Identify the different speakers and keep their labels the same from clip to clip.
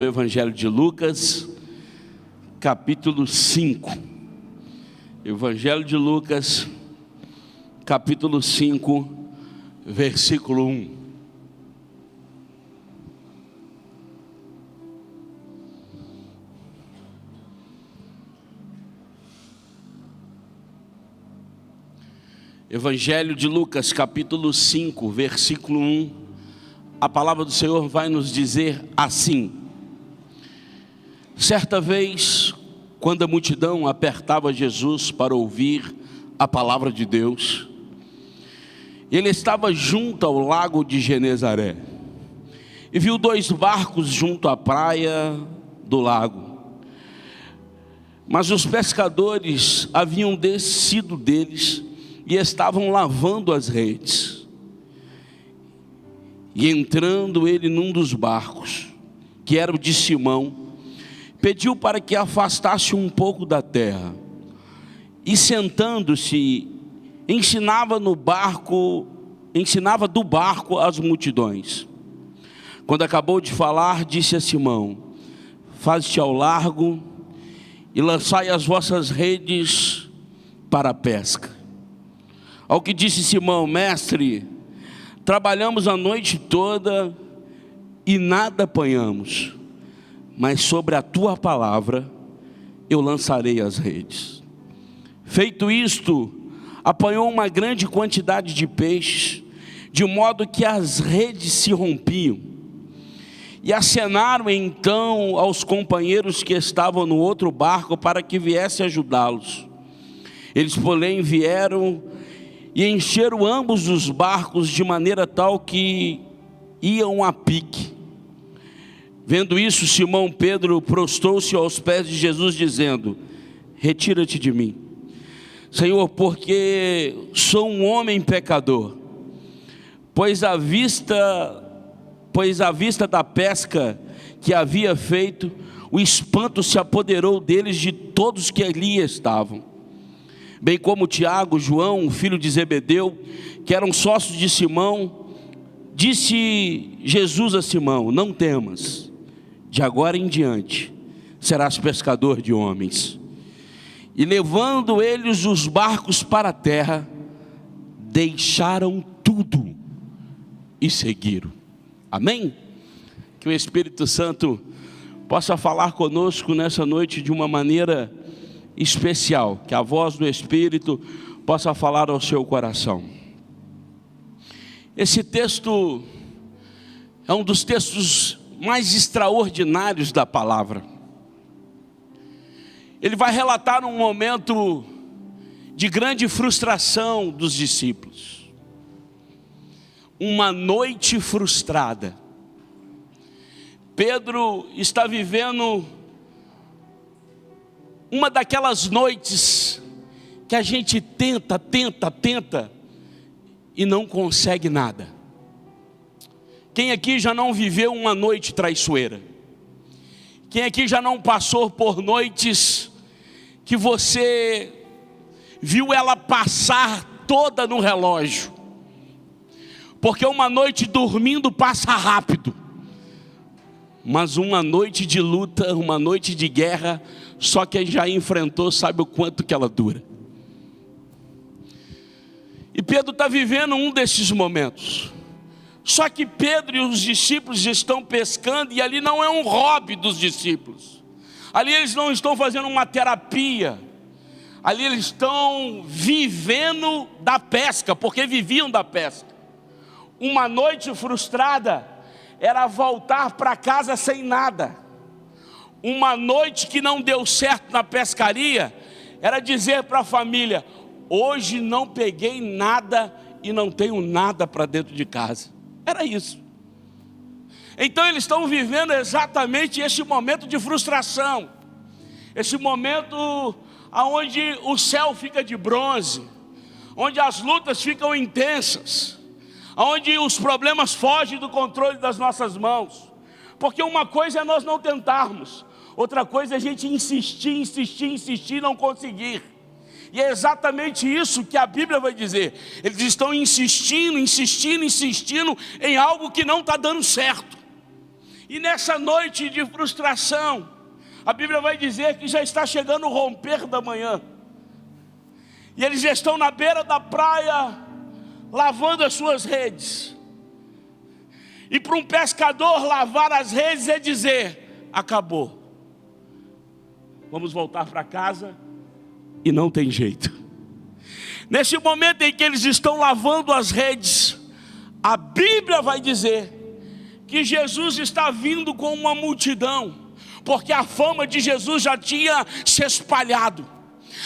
Speaker 1: Evangelho de Lucas, capítulo 5. Evangelho de Lucas, capítulo 5, versículo 1. Evangelho de Lucas, capítulo 5, versículo 1. A palavra do Senhor vai nos dizer assim: certa vez, quando a multidão apertava Jesus para ouvir a palavra de Deus, ele estava junto ao lago de Genezaré e viu dois barcos junto à praia do lago. Mas os pescadores haviam descido deles e estavam lavando as redes. E entrando ele num dos barcos, que era o de Simão, pediu para que afastasse um pouco da terra, e sentando-se, ensinava do barco às multidões. Quando acabou de falar, disse a Simão: faze-te ao largo e lançai as vossas redes para a pesca. Ao que disse Simão: mestre, trabalhamos a noite toda e nada apanhamos, mas sobre a tua palavra eu lançarei as redes. Feito isto, apanhou uma grande quantidade de peixes, de modo que as redes se rompiam. E acenaram então aos companheiros que estavam no outro barco para que viesse ajudá-los. Eles, porém, vieram e encheram ambos os barcos de maneira tal que iam a pique. Vendo isso, Simão Pedro prostrou-se aos pés de Jesus, dizendo: retira-te de mim, Senhor, porque sou um homem pecador. Pois à vista da pesca que havia feito, o espanto se apoderou deles, de todos que ali estavam. Bem como Tiago, João, filho de Zebedeu, que eram sócios de Simão. Disse Jesus a Simão: não temas, de agora em diante serás pescador de homens. E levando eles os barcos para a terra, deixaram tudo e seguiram. Amém? Que o Espírito Santo possa falar conosco nessa noite de uma maneira especial, que a voz do Espírito possa falar ao seu coração. Esse texto é um dos textos mais extraordinários da palavra. Ele vai relatar um momento de grande frustração dos discípulos, uma noite frustrada. Pedro está vivendo uma daquelas noites que a gente tenta e não consegue nada. Quem aqui já não viveu uma noite traiçoeira? Quem aqui já não passou por noites que você viu ela passar toda no relógio? Porque uma noite dormindo passa rápido, mas uma noite de luta, uma noite de guerra, só quem já enfrentou sabe o quanto que ela dura. E Pedro está vivendo um desses momentos. Só que Pedro e os discípulos estão pescando, e ali não é um hobby dos discípulos. Ali eles não estão fazendo uma terapia. Ali eles estão vivendo da pesca, porque viviam da pesca. Uma noite frustrada era voltar para casa sem nada. Uma noite que não deu certo na pescaria era dizer para a família: hoje não peguei nada e não tenho nada para dentro de casa. Era isso. Então eles estão vivendo exatamente esse momento de frustração, esse momento onde o céu fica de bronze, onde as lutas ficam intensas, onde os problemas fogem do controle das nossas mãos. Porque uma coisa é nós não tentarmos, outra coisa é a gente insistir e não conseguir. E é exatamente isso que a Bíblia vai dizer. Eles estão insistindo em algo que não está dando certo. E nessa noite de frustração, a Bíblia vai dizer que já está chegando o romper da manhã. E eles estão na beira da praia, lavando as suas redes. E para um pescador lavar as redes é dizer: acabou. Vamos voltar para casa e não tem jeito. Nesse momento em que eles estão lavando as redes, a Bíblia vai dizer que Jesus está vindo com uma multidão, porque a fama de Jesus já tinha se espalhado.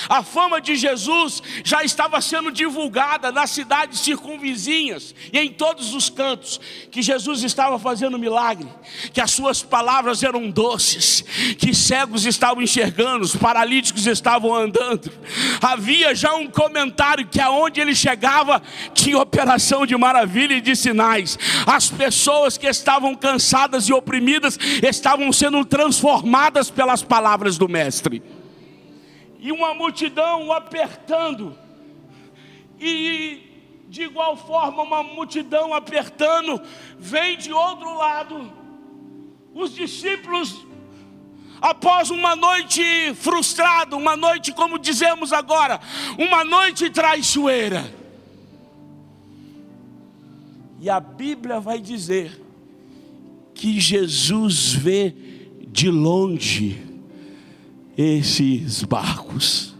Speaker 1: A fama de Jesus já estava sendo divulgada nas cidades circunvizinhas e em todos os cantos, que Jesus estava fazendo milagre, que as suas palavras eram doces, que cegos estavam enxergando, os paralíticos estavam andando. Havia já um comentário que aonde ele chegava tinha operação de maravilha e de sinais. As pessoas que estavam cansadas e oprimidas estavam sendo transformadas pelas palavras do Mestre. E uma multidão o apertando, e de igual forma uma multidão apertando, vem de outro lado, os discípulos, após uma noite frustrada, uma noite, como dizemos agora, uma noite traiçoeira. E a Bíblia vai dizer que Jesus vê de longe esses barcos.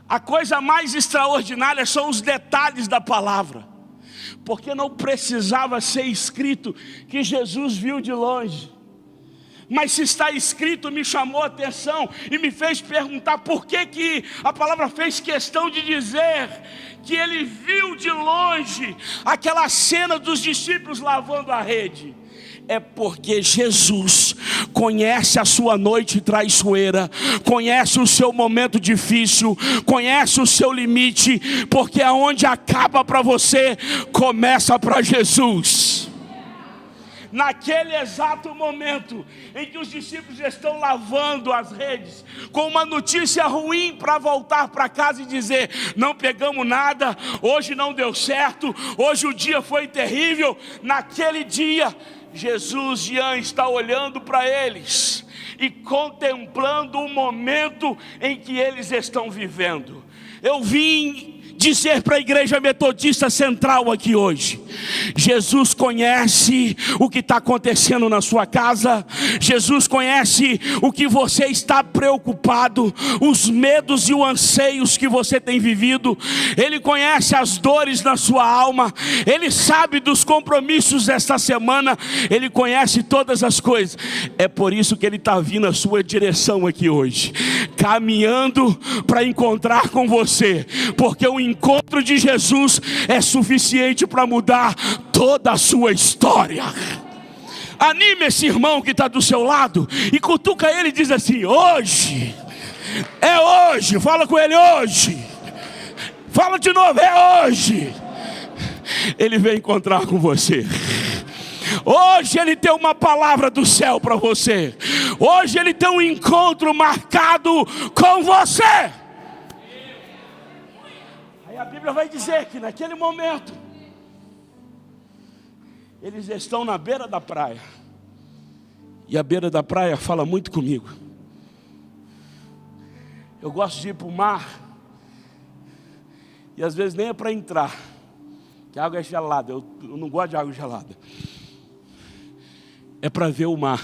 Speaker 1: A coisa mais extraordinária são os detalhes da palavra, porque não precisava ser escrito que Jesus viu de longe, mas se está escrito, me chamou a atenção e me fez perguntar por que a palavra fez questão de dizer que ele viu de longe aquela cena dos discípulos lavando a rede. É porque Jesus conhece a sua noite traiçoeira, conhece o seu momento difícil, conhece o seu limite, porque aonde acaba para você, começa para Jesus. Naquele exato momento em que os discípulos estão lavando as redes, com uma notícia ruim para voltar para casa e dizer: não pegamos nada, hoje não deu certo, hoje o dia foi terrível. Naquele dia, Jesus já está olhando para eles e contemplando o momento em que eles estão vivendo. Eu vim dizer para a Igreja Metodista Central aqui hoje: Jesus conhece o que está acontecendo na sua casa. Jesus conhece o que você está preocupado, os medos e os anseios que você tem vivido. Ele conhece as dores na sua alma. Ele sabe dos compromissos desta semana. Ele conhece todas as coisas. É por isso que Ele está vindo à sua direção aqui hoje, caminhando para encontrar com você, porque o encontro de Jesus é suficiente para mudar toda a sua história. Anime esse irmão que está do seu lado e cutuca ele e diz assim: hoje, é hoje. Fala com ele: hoje. Fala de novo: é hoje. Ele vem encontrar com você. Hoje Ele tem uma palavra do céu para você. Hoje Ele tem um encontro marcado com você. Aí a Bíblia vai dizer que naquele momento eles estão na beira da praia. E a beira da praia fala muito comigo. Eu gosto de ir para o mar, e às vezes nem é para entrar, que a água é gelada. Eu não gosto de água gelada. É para ver o mar.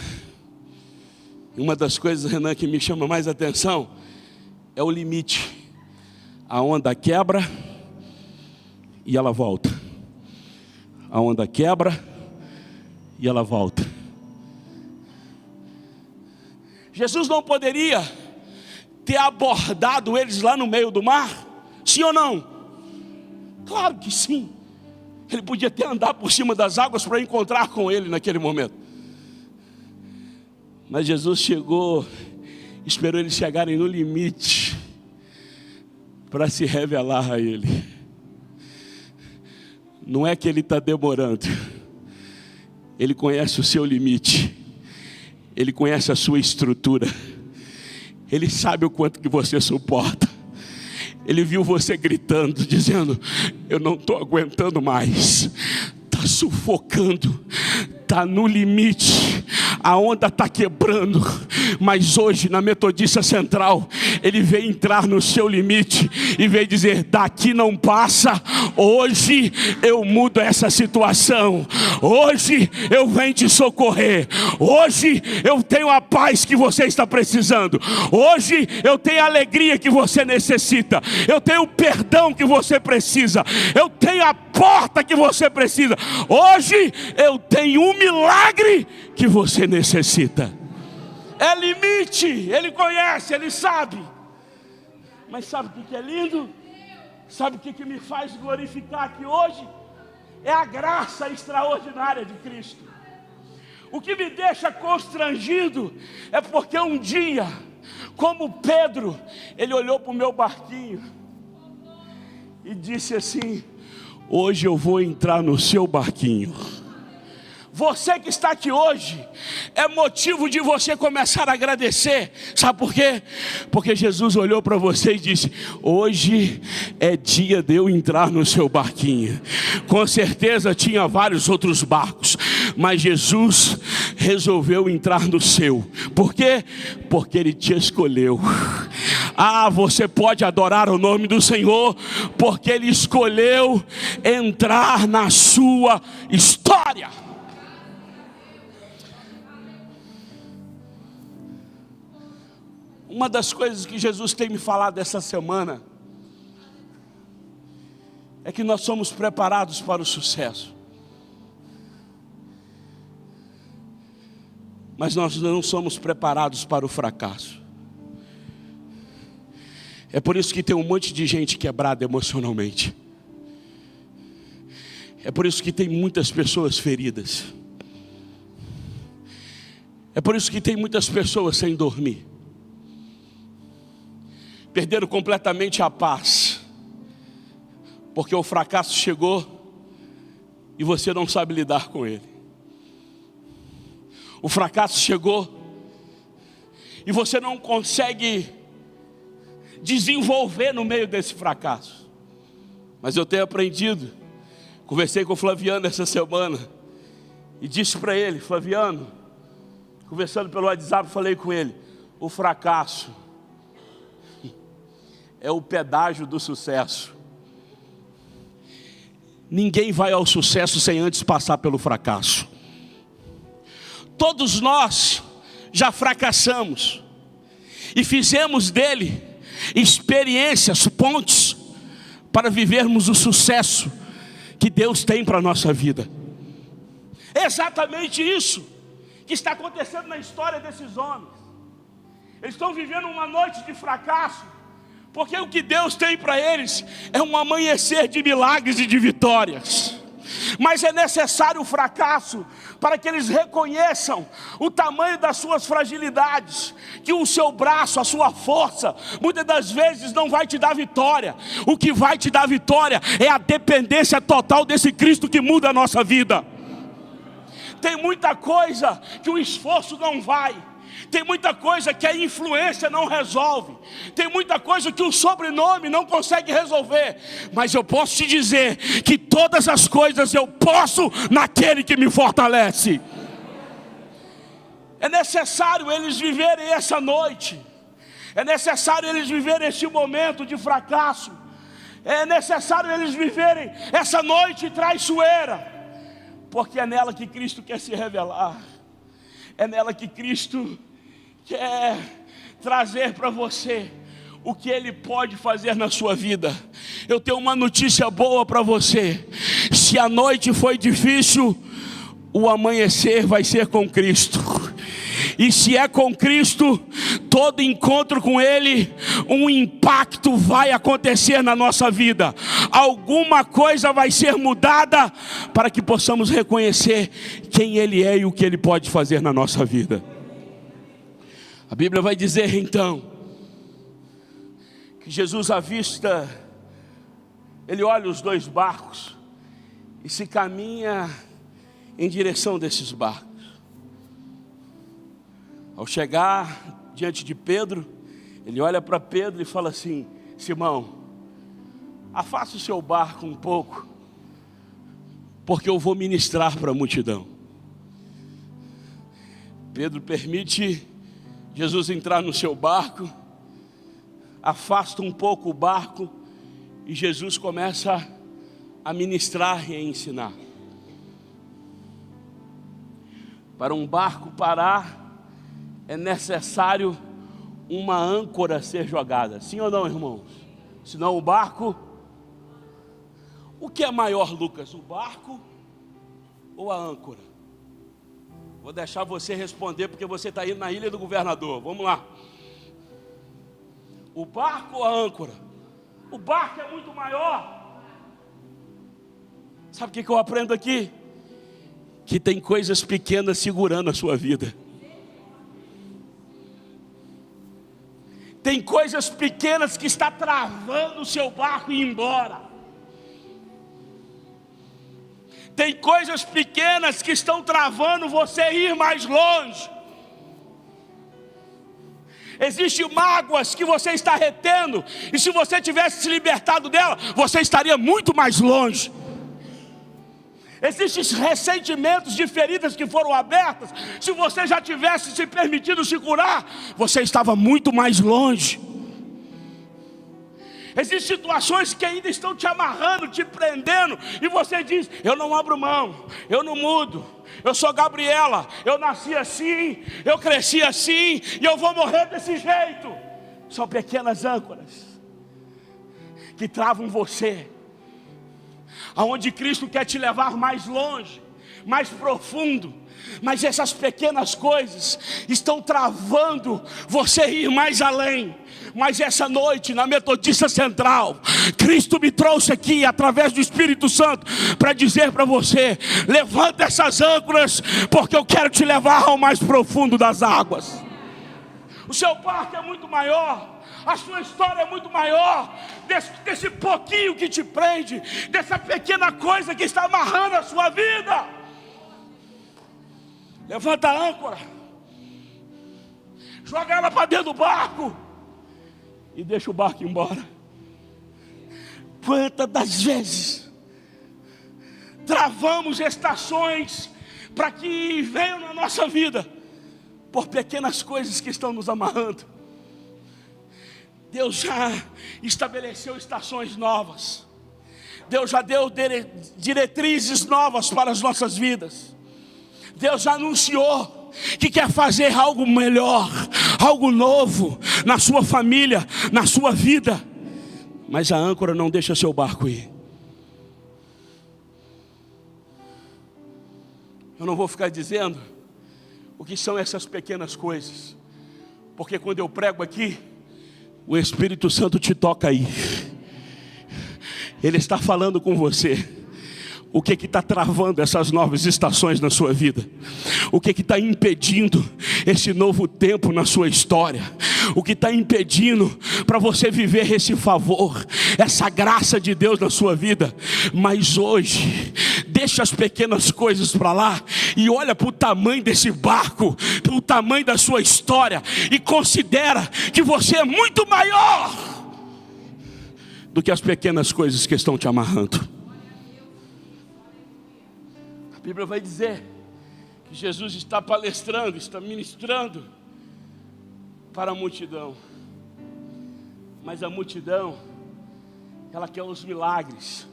Speaker 1: E uma das coisas, Renan, que me chama mais atenção é o limite. A onda quebra e ela volta. A onda quebra e ela volta. Jesus não poderia ter abordado eles lá no meio do mar? Sim ou não? Claro que sim. Ele podia ter andado por cima das águas para encontrar com ele naquele momento. Mas Jesus chegou, esperou eles chegarem no limite para se revelar a ele. Não é que ele está demorando. Ele conhece o seu limite. Ele conhece a sua estrutura. Ele sabe o quanto que você suporta. Ele viu você gritando, dizendo: eu não estou aguentando mais. Está está sufocando, está no limite, a onda está quebrando, mas hoje na Metodista Central, ele veio entrar no seu limite e veio dizer: daqui não passa, hoje eu mudo essa situação, hoje eu venho te socorrer, hoje eu tenho a paz que você está precisando, hoje eu tenho a alegria que você necessita, eu tenho o perdão que você precisa, eu tenho a porta que você precisa, hoje eu tenho um milagre que você necessita. É limite, ele conhece, ele sabe. Mas sabe o que é lindo? Sabe o que me faz glorificar aqui hoje? É a graça extraordinária de Cristo. O que me deixa constrangido é porque um dia, como Pedro, ele olhou para o meu barquinho e disse assim: hoje eu vou entrar no seu barquinho. Você que está aqui hoje, é motivo de você começar a agradecer. Sabe por quê? Porque Jesus olhou para você e disse: hoje é dia de eu entrar no seu barquinho. Com certeza tinha vários outros barcos, mas Jesus resolveu entrar no seu. Por quê? Porque Ele te escolheu. Ah, você pode adorar o nome do Senhor, porque Ele escolheu entrar na sua história. Uma das coisas que Jesus tem me falado essa semana é que nós somos preparados para o sucesso, mas nós não somos preparados para o fracasso. É por isso que tem um monte de gente quebrada emocionalmente. É por isso que tem muitas pessoas feridas. É por isso que tem muitas pessoas sem dormir. Perderam completamente a paz, porque o fracasso chegou e você não sabe lidar com ele. O fracasso chegou e você não consegue desenvolver no meio desse fracasso. Mas eu tenho aprendido, conversei com o Flaviano essa semana e disse para ele: Flaviano, conversando pelo WhatsApp, falei com ele: o fracasso é o pedágio do sucesso. Ninguém vai ao sucesso sem antes passar pelo fracasso. Todos nós já fracassamos e fizemos dele experiências, pontes, para vivermos o sucesso que Deus tem para a nossa vida. É exatamente isso que está acontecendo na história desses homens. Eles estão vivendo uma noite de fracasso, porque o que Deus tem para eles é um amanhecer de milagres e de vitórias. Mas é necessário o fracasso para que eles reconheçam o tamanho das suas fragilidades, que o seu braço, a sua força, muitas das vezes não vai te dar vitória. O que vai te dar vitória é a dependência total desse Cristo que muda a nossa vida. Tem muita coisa que o esforço não vai. Tem muita coisa que a influência não resolve. Tem muita coisa que o sobrenome não consegue resolver. Mas eu posso te dizer que todas as coisas eu posso naquele que me fortalece. É necessário eles viverem essa noite. É necessário eles viverem esse momento de fracasso. É necessário eles viverem essa noite traiçoeira. Porque é nela que Cristo quer se revelar. É nela que Cristo quer trazer para você o que Ele pode fazer na sua vida. Eu tenho uma notícia boa para você: se a noite foi difícil, o amanhecer vai ser com Cristo. E se é com Cristo, todo encontro com Ele, um impacto vai acontecer na nossa vida. Alguma coisa vai ser mudada para que possamos reconhecer quem Ele é e o que Ele pode fazer na nossa vida. A Bíblia vai dizer então que Jesus avista, Ele olha os dois barcos e se caminha em direção desses barcos. Ao chegar diante de Pedro, Ele olha para Pedro e fala assim: Simão, afasta o seu barco um pouco, porque eu vou ministrar para a multidão. Pedro permite Jesus entrar no seu barco, afasta um pouco o barco, e Jesus começa a ministrar e a ensinar. Para um barco parar, é necessário uma âncora ser jogada. Sim ou não, irmãos? Senão o barco... O que é maior, Lucas? O barco ou a âncora? Vou deixar você responder, porque você está indo na Ilha do Governador. Vamos lá. O barco ou a âncora? O barco é muito maior. Sabe o que eu aprendo aqui? Que tem coisas pequenas segurando a sua vida. Tem coisas pequenas que está travando o seu barco e ir embora. Tem coisas pequenas que estão travando você ir mais longe. Existem mágoas que você está retendo, e se você tivesse se libertado dela, você estaria muito mais longe. Existem ressentimentos de feridas que foram abertas, se você já tivesse se permitido se curar, você estava muito mais longe. Existem situações que ainda estão te amarrando, te prendendo, e você diz: eu não abro mão, eu não mudo, eu sou Gabriela, eu nasci assim, eu cresci assim, e eu vou morrer desse jeito. São pequenas âncoras que travam você, aonde Cristo quer te levar mais longe, mais profundo. Mas essas pequenas coisas estão travando você ir mais além. Mas essa noite, na Metodista Central, Cristo me trouxe aqui, através do Espírito Santo, para dizer para você: levanta essas âncoras, porque eu quero te levar ao mais profundo das águas. O seu barco é muito maior, a sua história é muito maior, desse pouquinho que te prende, dessa pequena coisa que está amarrando a sua vida. Levanta a âncora, joga ela para dentro do barco e deixa o barco ir embora. Quantas das vezes travamos estações para que venham na nossa vida por pequenas coisas que estão nos amarrando. Deus já estabeleceu estações novas, Deus já deu diretrizes novas para as nossas vidas. Deus já anunciou que quer fazer algo melhor, algo novo na sua família, na sua vida. Mas a âncora não deixa seu barco ir. Eu não vou ficar dizendo o que são essas pequenas coisas, porque quando eu prego aqui, o Espírito Santo te toca aí. Ele está falando com você. O que está travando essas novas estações na sua vida? O que está impedindo esse novo tempo na sua história? O que está impedindo para você viver esse favor, essa graça de Deus na sua vida? Mas hoje, deixa as pequenas coisas para lá e olha para o tamanho desse barco, para o tamanho da sua história, e considera que você é muito maior do que as pequenas coisas que estão te amarrando. A Bíblia vai dizer que Jesus está palestrando, está ministrando para a multidão. Mas a multidão, ela quer os milagres,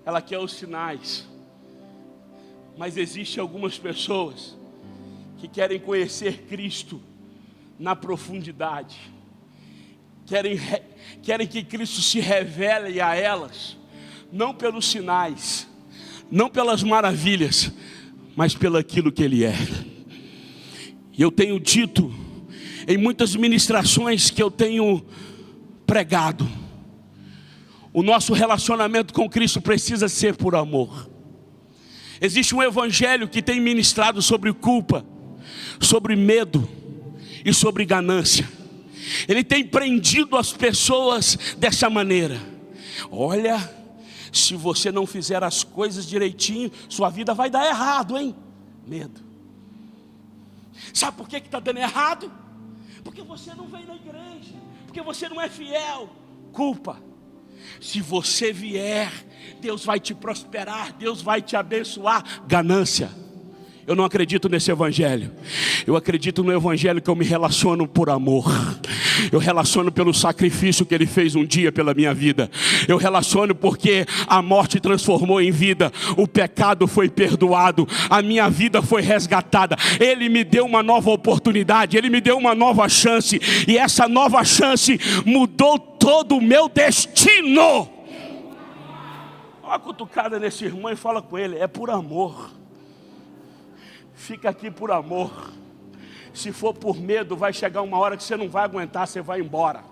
Speaker 1: ela quer os sinais. Mas existem algumas pessoas que querem conhecer Cristo na profundidade. Querem que Cristo se revele a elas, não pelos sinais, não pelas maravilhas, mas pelo aquilo que Ele é. E eu tenho dito em muitas ministrações que eu tenho pregado, o nosso relacionamento com Cristo precisa ser por amor. Existe um evangelho que tem ministrado sobre culpa, sobre medo e sobre ganância. Ele tem prendido as pessoas dessa maneira. Olha, se você não fizer as coisas direitinho, sua vida vai dar errado, hein? Medo. Sabe por que está dando errado? Porque você não vem na igreja, porque você não é fiel. Culpa. Se você vier, Deus vai te prosperar, Deus vai te abençoar. Ganância. Eu não acredito nesse evangelho. Eu acredito no evangelho que eu me relaciono por amor. Eu relaciono pelo sacrifício que Ele fez um dia pela minha vida. Eu relaciono porque a morte transformou em vida. O pecado foi perdoado. A minha vida foi resgatada. Ele me deu uma nova oportunidade. Ele me deu uma nova chance. E essa nova chance mudou todo o meu destino. Dá uma cutucada nesse irmão e fala com ele: é por amor. Fica aqui por amor. Se for por medo, vai chegar uma hora que você não vai aguentar, você vai embora.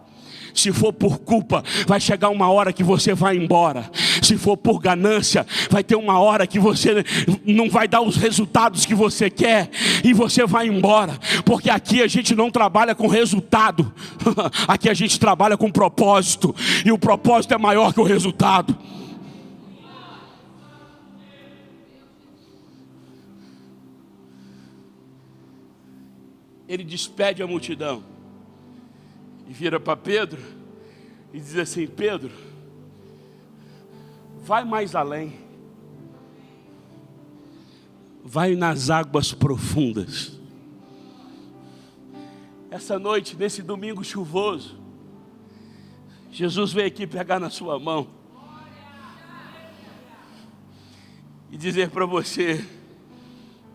Speaker 1: Se for por culpa, vai chegar uma hora que você vai embora. Se for por ganância, vai ter uma hora que você não vai dar os resultados que você quer e você vai embora. Porque aqui a gente não trabalha com resultado. Aqui a gente trabalha com propósito. E o propósito é maior que o resultado. Ele despede a multidão e vira para Pedro e diz assim: Pedro, vai mais além, vai nas águas profundas. Essa noite, nesse domingo chuvoso, Jesus veio aqui pegar na sua mão e dizer para você: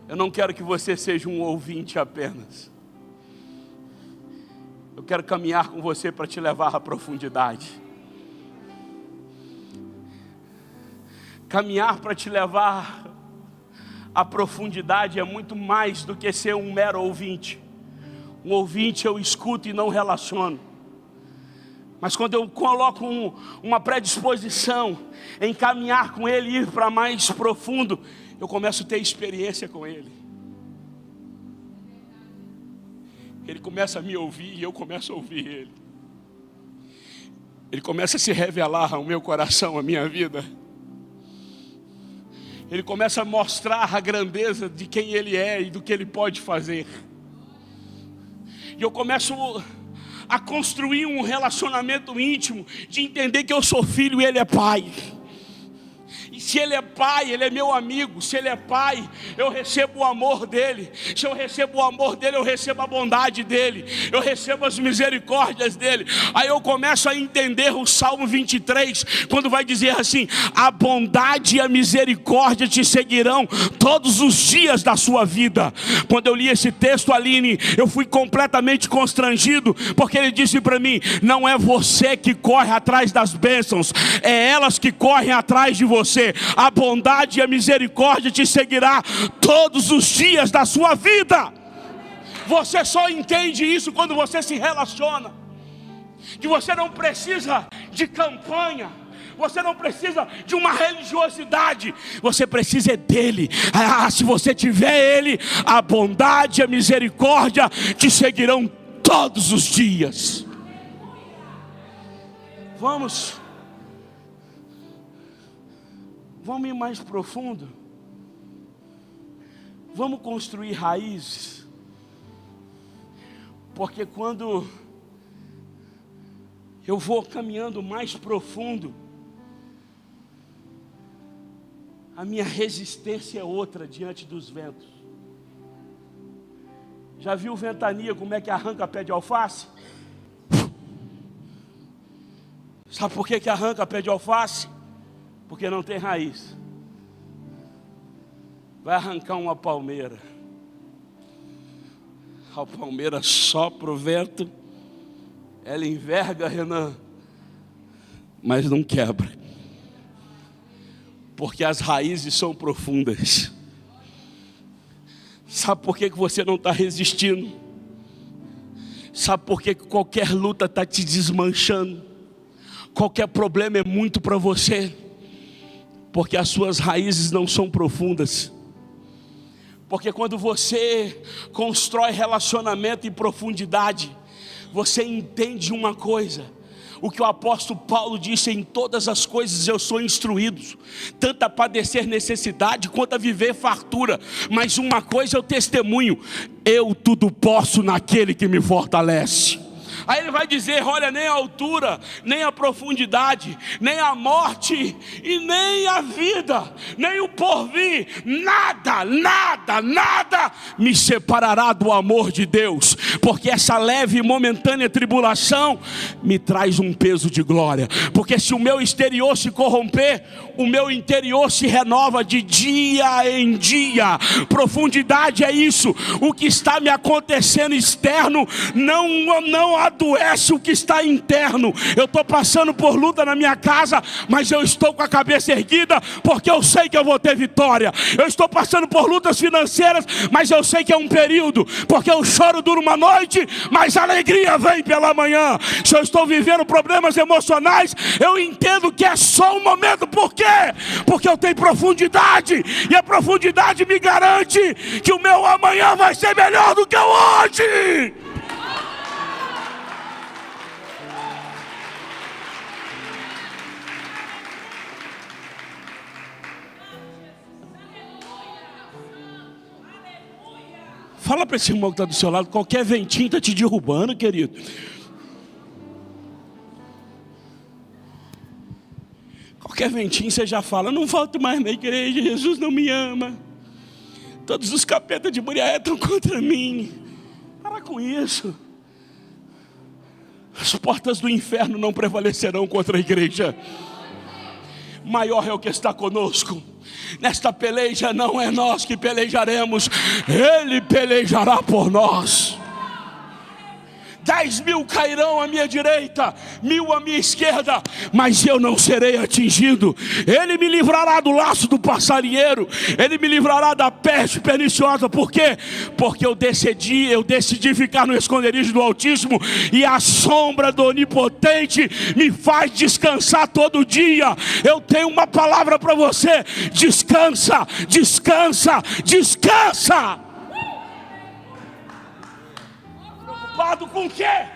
Speaker 1: eu não quero que você seja um ouvinte apenas. Eu quero caminhar com você para te levar à profundidade. Caminhar para te levar à profundidade é muito mais do que ser um mero ouvinte. Um ouvinte eu escuto e não relaciono. Mas quando eu coloco uma predisposição em caminhar com Ele e ir para mais profundo, eu começo a ter experiência com Ele. Ele começa a me ouvir e eu começo a ouvir Ele. Ele começa a se revelar ao meu coração, à minha vida. Ele começa a mostrar a grandeza de quem Ele é e do que Ele pode fazer. E eu começo a construir um relacionamento íntimo, de entender que eu sou filho e Ele é pai. E se Ele é pai, Ele é meu amigo. Se Ele é pai, eu recebo o amor dEle. Se eu recebo o amor dEle, eu recebo a bondade dEle. Eu recebo as misericórdias dEle. Aí eu começo a entender o Salmo 23, quando vai dizer assim: a bondade e a misericórdia te seguirão todos os dias da sua vida. Quando eu li esse texto, Aline, eu fui completamente constrangido, porque ele disse para mim: não é você que corre atrás das bênçãos, é elas que correm atrás de você. A bondade e a misericórdia te seguirá todos os dias da sua vida. Você só entende isso quando você se relaciona. Que você não precisa de campanha, você não precisa de uma religiosidade, você precisa dele. Se você tiver ele, a bondade e a misericórdia te seguirão todos os dias. Vamos ir mais profundo. Vamos construir raízes. Porque quando eu vou caminhando mais profundo, a minha resistência é outra diante dos ventos. Já viu ventania como é que arranca pé de alface? Sabe por que arranca pé de alface? Porque não tem raiz. Vai arrancar uma palmeira. A palmeira sopra o vento, ela enverga, Renan, mas não quebra. Porque as raízes são profundas. Sabe por que você não está resistindo? Sabe por que qualquer luta está te desmanchando? Qualquer problema é muito para você? Porque as suas raízes não são profundas. Porque quando você constrói relacionamento em profundidade, você entende uma coisa: o que o apóstolo Paulo disse: em todas as coisas eu sou instruído, tanto a padecer necessidade quanto a viver fartura. Mas uma coisa eu testemunho: eu tudo posso naquele que me fortalece. Aí ele vai dizer: olha, nem a altura, nem a profundidade, nem a morte e nem a vida, nem o porvir, nada, nada, nada me separará do amor de Deus, porque essa leve e momentânea tribulação me traz um peso de glória. Porque se o meu exterior se corromper, o meu interior se renova de dia em dia. Profundidade é isso. O que está me acontecendo externo não adoece o que está interno. Eu estou passando por luta na minha casa, mas eu estou com a cabeça erguida, porque eu sei que eu vou ter vitória. Eu estou passando por lutas financeiras, mas eu sei que é um período, porque o choro dura uma noite, mas a alegria vem pela manhã. Se eu estou vivendo problemas emocionais, eu entendo que é só um momento. Por quê? Porque eu tenho profundidade, e a profundidade me garante que o meu amanhã vai ser melhor do que o hoje. Fala para esse irmão que está do seu lado: qualquer ventinho está te derrubando, querido. Qualquer ventinho você já fala: não volto mais na igreja, Jesus não me ama, todos os capetas de Muriaé estão contra mim. Para com isso. As portas do inferno não prevalecerão contra a igreja. Maior é o que está conosco. Nesta peleja não é nós que pelejaremos, Ele pelejará por nós. 10.000 cairão à minha direita, 1.000 à minha esquerda, mas eu não serei atingido. Ele me livrará do laço do passarinheiro, Ele me livrará da peste perniciosa. Por quê? Porque eu decidi ficar no esconderijo do Altíssimo, e a sombra do Onipotente me faz descansar todo dia. Eu tenho uma palavra para você: descansa, descansa, descansa. Preocupado com o quê?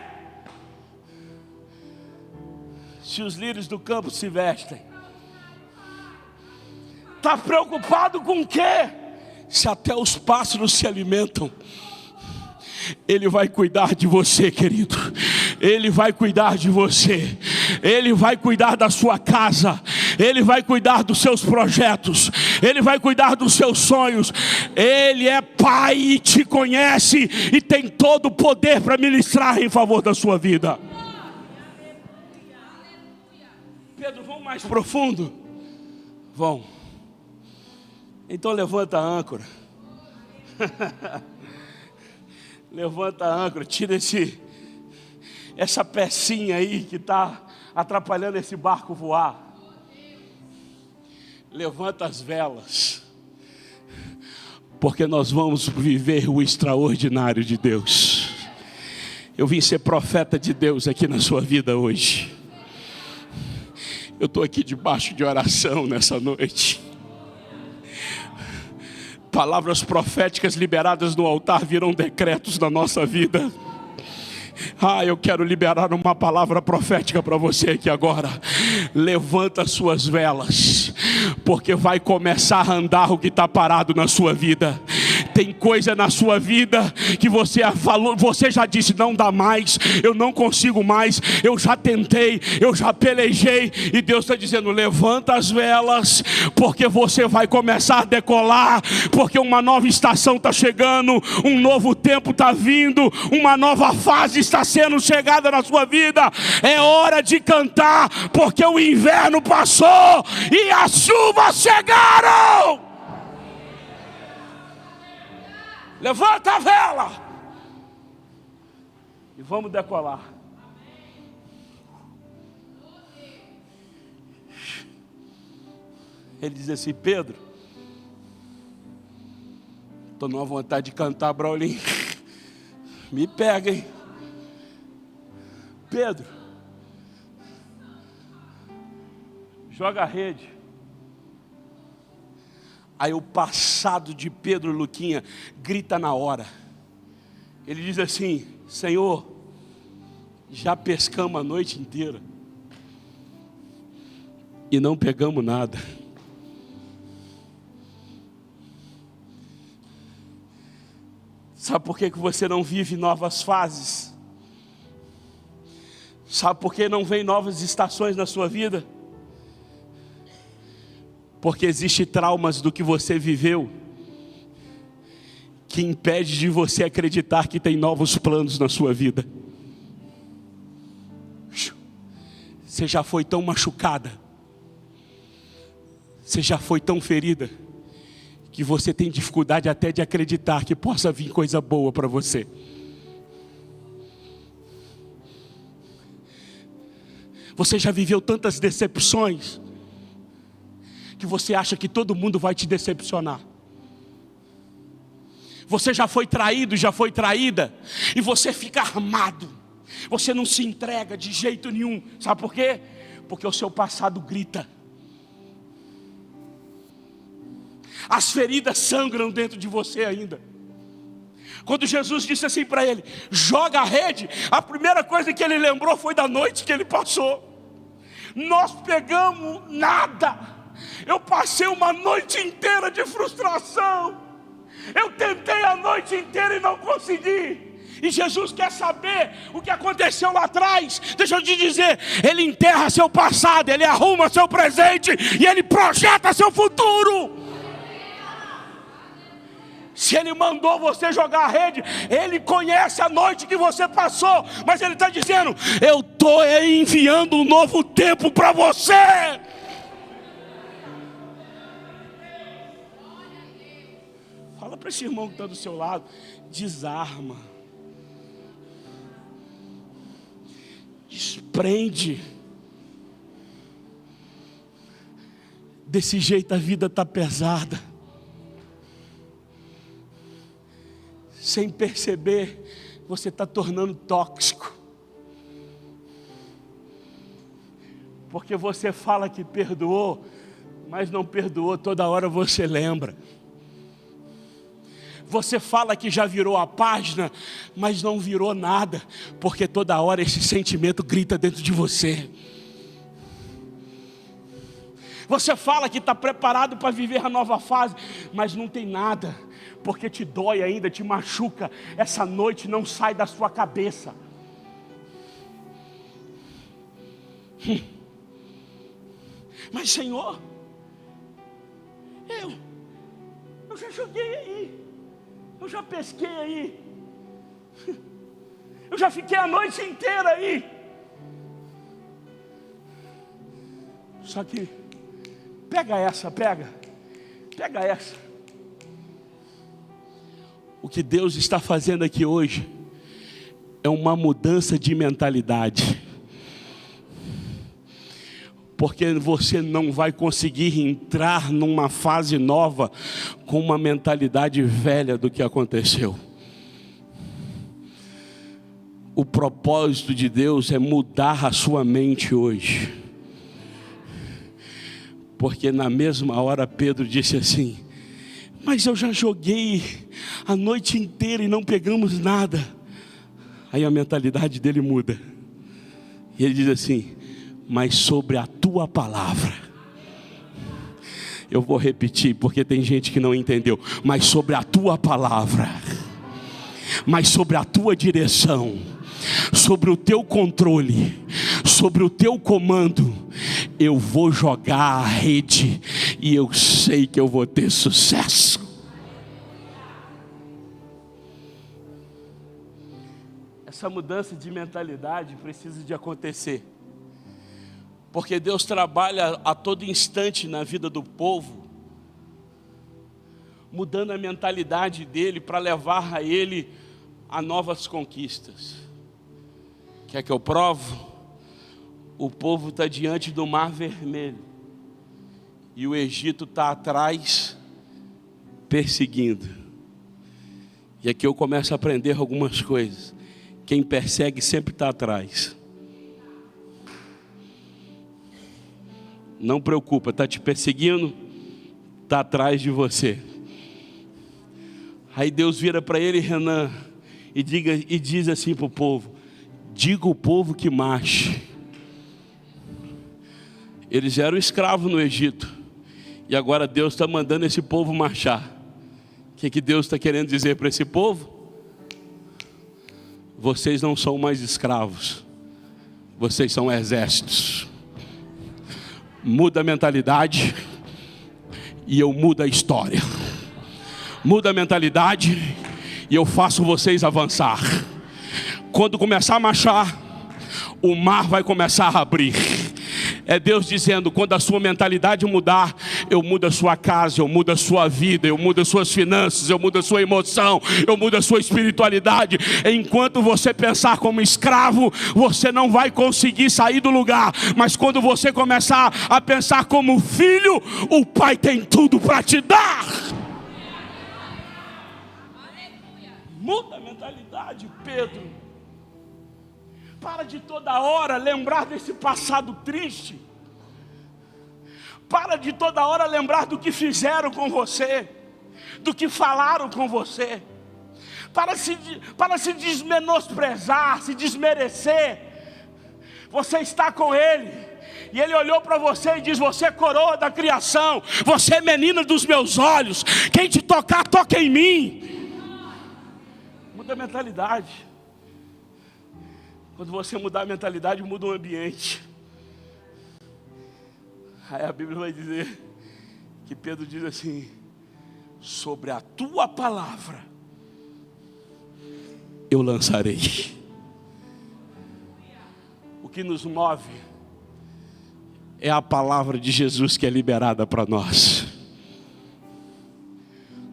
Speaker 1: Se os lírios do campo se vestem. Está preocupado com o quê? Se até os pássaros se alimentam. Ele vai cuidar de você, querido. Ele vai cuidar de você. Ele vai cuidar da sua casa. Ele vai cuidar dos seus projetos. Ele vai cuidar dos seus sonhos. Ele é Pai e te conhece, e tem todo o poder para ministrar em favor da sua vida. Pedro, vamos mais profundo? Vão. Então levanta a âncora. Levanta a âncora, tira essa pecinha aí que está atrapalhando esse barco voar. Levanta as velas, porque nós vamos viver o extraordinário de Deus. Eu vim ser profeta de Deus aqui na sua vida hoje. Eu estou aqui debaixo de oração nessa noite. Palavras proféticas liberadas no altar viram decretos na nossa vida. Eu quero liberar uma palavra profética para você aqui agora. Levanta as suas velas, porque vai começar a andar o que está parado na sua vida. Tem coisa na sua vida que você falou, você já disse: não dá mais, eu não consigo mais, eu já tentei, eu já pelejei. E Deus está dizendo: levanta as velas, porque você vai começar a decolar, porque uma nova estação está chegando, um novo tempo está vindo, uma nova fase está sendo chegada na sua vida. É hora de cantar, porque o inverno passou e as chuvas chegaram. Levanta a vela e vamos decolar. Ele diz assim: Pedro, estou numa vontade de cantar, Braulinho. Me pega, hein? Pedro, joga a rede. Aí o passado de Pedro, Luquinha, grita na hora. Ele diz assim: Senhor, já pescamos a noite inteira e não pegamos nada. Sabe por que você não vive novas fases? Sabe por que não vem novas estações na sua vida? Porque existe traumas do que você viveu que impede de você acreditar que tem novos planos na sua vida. Você já foi tão machucada, você já foi tão ferida, que você tem dificuldade até de acreditar que possa vir coisa boa para você. Você já viveu tantas decepções, que você acha que todo mundo vai te decepcionar. Você já foi traído, já foi traída, e você fica armado. Você não se entrega de jeito nenhum. Sabe por quê? Porque o seu passado grita. As feridas sangram dentro de você ainda. Quando Jesus disse assim para ele, joga a rede, a primeira coisa que ele lembrou foi da noite que ele passou. Nós pegamos nada. Eu passei uma noite inteira de frustração. Eu tentei a noite inteira e não consegui. E Jesus quer saber o que aconteceu lá atrás. Deixa eu te dizer, Ele enterra seu passado, Ele arruma seu presente e Ele projeta seu futuro. Se Ele mandou você jogar a rede, Ele conhece a noite que você passou, mas Ele está dizendo, eu estou enviando um novo tempo para você. Fala para esse irmão que está do seu lado, desarma, desprende. Desse jeito a vida está pesada. Sem perceber, você está tornando tóxico. Porque você fala que perdoou, mas não perdoou, toda hora você lembra. Você fala que já virou a página, mas não virou nada, porque toda hora esse sentimento grita dentro de você. Você fala que está preparado para viver a nova fase, mas não tem nada, porque te dói ainda, te machuca. Essa noite não sai da sua cabeça. Mas Senhor, eu já joguei aí, eu já pesquei aí, eu já fiquei a noite inteira aí. Só que pega essa. O que Deus está fazendo aqui hoje é uma mudança de mentalidade. Porque você não vai conseguir entrar numa fase nova com uma mentalidade velha do que aconteceu. O propósito de Deus é mudar a sua mente hoje. Porque na mesma hora Pedro disse assim, mas eu já joguei a noite inteira e não pegamos nada. Aí a mentalidade dele muda. E ele diz assim, mas sobre a tua palavra. Eu vou repetir, porque tem gente que não entendeu. Mas sobre a tua palavra. Mas sobre a tua direção. Sobre o teu controle. Sobre o teu comando. Eu vou jogar a rede. E eu sei que eu vou ter sucesso. Essa mudança de mentalidade precisa de acontecer. Porque Deus trabalha a todo instante na vida do povo, mudando a mentalidade dele para levar a ele a novas conquistas. Quer que eu provo? O povo está diante do Mar Vermelho e o Egito está atrás, perseguindo. E aqui eu começo a aprender algumas coisas. Quem persegue sempre está atrás. Não preocupa, está te perseguindo, está atrás de você. Aí Deus vira para ele, Renan, e diz assim para o povo, diga ao povo que marche. Eles eram escravos no Egito, e agora Deus está mandando esse povo marchar. O que Deus está querendo dizer para esse povo? Vocês não são mais escravos, Vocês são exércitos. Muda a mentalidade e eu mudo a história. Muda a mentalidade e eu faço vocês avançar. Quando começar a marchar, o mar vai começar a abrir. É Deus dizendo, quando a sua mentalidade mudar, eu mudo a sua casa, eu mudo a sua vida, eu mudo as suas finanças, eu mudo a sua emoção, eu mudo a sua espiritualidade. Enquanto você pensar como escravo, você não vai conseguir sair do lugar. Mas quando você começar a pensar como filho, o Pai tem tudo para te dar. Muda a mentalidade, Pedro. Para de toda hora lembrar desse passado triste. Para de toda hora lembrar do que fizeram com você, do que falaram com você. Para se desmenosprezar, se desmerecer. Você está com Ele. E Ele olhou para você e diz, você é coroa da criação. Você é menina dos meus olhos. Quem te tocar, toca em mim. Muda a mentalidade. Quando você mudar a mentalidade, muda o ambiente. Aí a Bíblia vai dizer que Pedro diz assim, sobre a tua palavra eu lançarei. O que nos move é a palavra de Jesus que é liberada para nós.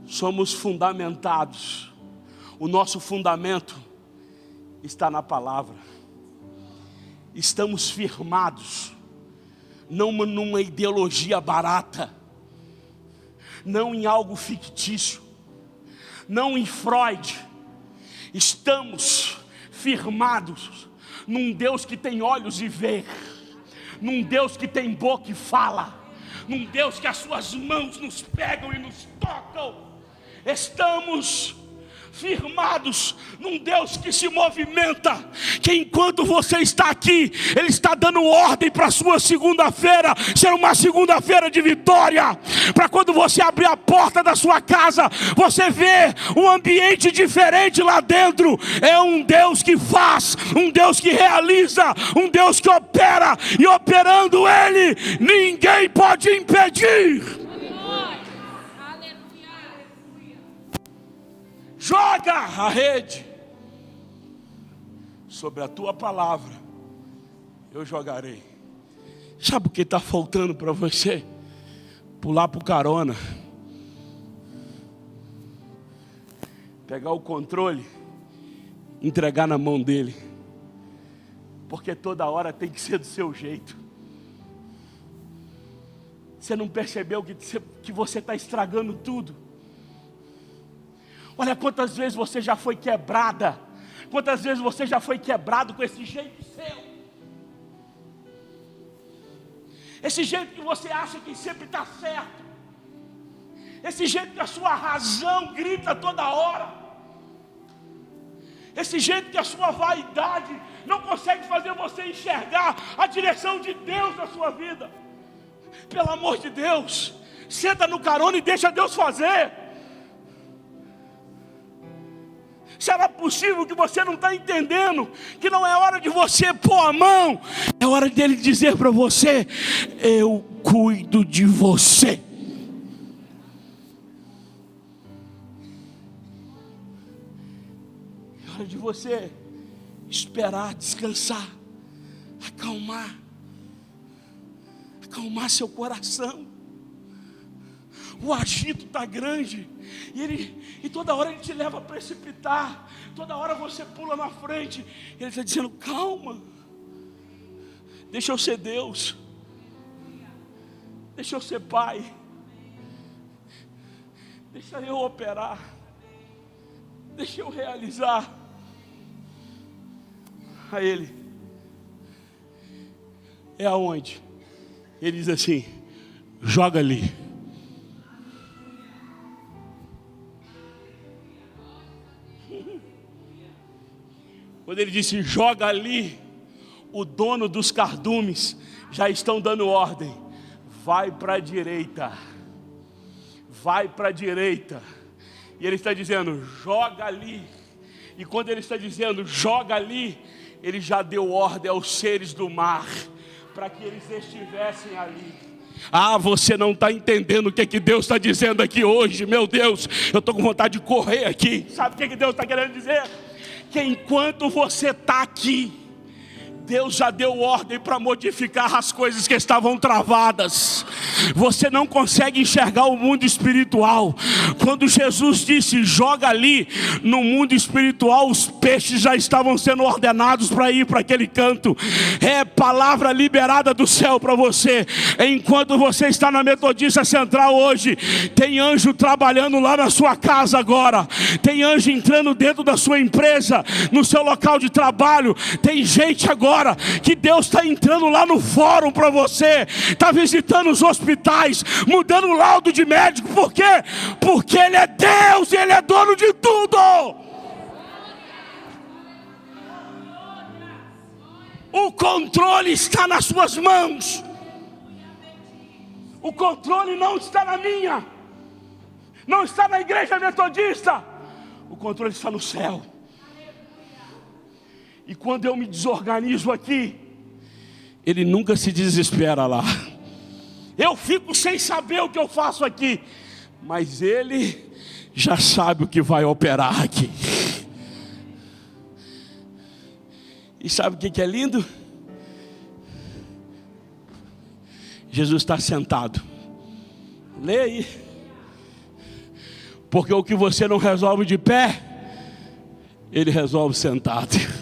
Speaker 1: Somos fundamentados. O nosso fundamento está na palavra. Estamos firmados, não numa ideologia barata, não em algo fictício, não em Freud. Estamos firmados num Deus que tem olhos e vê, num Deus que tem boca e fala, num Deus que as suas mãos nos pegam e nos tocam. Estamos firmados num Deus que se movimenta, que enquanto você está aqui, Ele está dando ordem para a sua segunda-feira ser uma segunda-feira de vitória. Para quando você abrir a porta da sua casa, você vê um ambiente diferente lá dentro. É um Deus que faz, um Deus que realiza, um Deus que opera, e operando Ele, ninguém pode impedir. Joga a rede. Sobre a tua palavra eu jogarei. Sabe o que está faltando para você? Pular para o carona, pegar o controle, entregar na mão dele. Porque toda hora tem que ser do seu jeito. Você não percebeu que você está estragando tudo? Olha quantas vezes você já foi quebrada. Quantas vezes você já foi quebrado com esse jeito seu. Esse jeito que você acha que sempre está certo. Esse jeito que a sua razão grita toda hora. Esse jeito que a sua vaidade não consegue fazer você enxergar a direção de Deus na sua vida. Pelo amor de Deus, senta no carona e deixa Deus fazer. Será possível que você não está entendendo que não é hora de você pôr a mão? É hora dele dizer para você, eu cuido de você. É hora de você esperar, descansar, acalmar seu coração. O agito está grande e toda hora ele te leva a precipitar. Toda hora você pula na frente. Ele está dizendo, calma, deixa eu ser Deus, deixa eu ser Pai, deixa eu operar, deixa eu realizar. A ele é aonde? Ele diz assim, joga ali. Quando ele disse, joga ali, o dono dos cardumes já estão dando ordem. Vai para a direita. Vai para a direita. E ele está dizendo, joga ali. E quando ele está dizendo, joga ali, Ele já deu ordem aos seres do mar para que eles estivessem ali. Ah, você não está entendendo o que Deus está dizendo aqui hoje. Meu Deus, eu estou com vontade de correr aqui. Sabe o que Deus está querendo dizer? Que enquanto você está aqui, Deus já deu ordem para modificar as coisas que estavam travadas. Você não consegue enxergar o mundo espiritual. Quando Jesus disse, joga ali no mundo espiritual, os peixes já estavam sendo ordenados para ir para aquele canto. É palavra liberada do céu para você. Enquanto você está na Metodista Central hoje, tem anjo trabalhando lá na sua casa agora. Tem anjo entrando dentro da sua empresa, no seu local de trabalho. Tem gente agora que Deus está entrando lá no fórum para você, está visitando os hospitais, mudando o laudo de médico. Por quê? Porque Ele é Deus e Ele é dono de tudo. O controle está nas suas mãos. O controle não está na minha, não está na igreja metodista. O controle está no céu. E quando eu me desorganizo aqui, Ele nunca se desespera lá. Eu fico sem saber o que eu faço aqui, mas Ele já sabe o que vai operar aqui. E sabe o que é lindo? Jesus está sentado. Lê aí. Porque o que você não resolve de pé, Ele resolve sentado.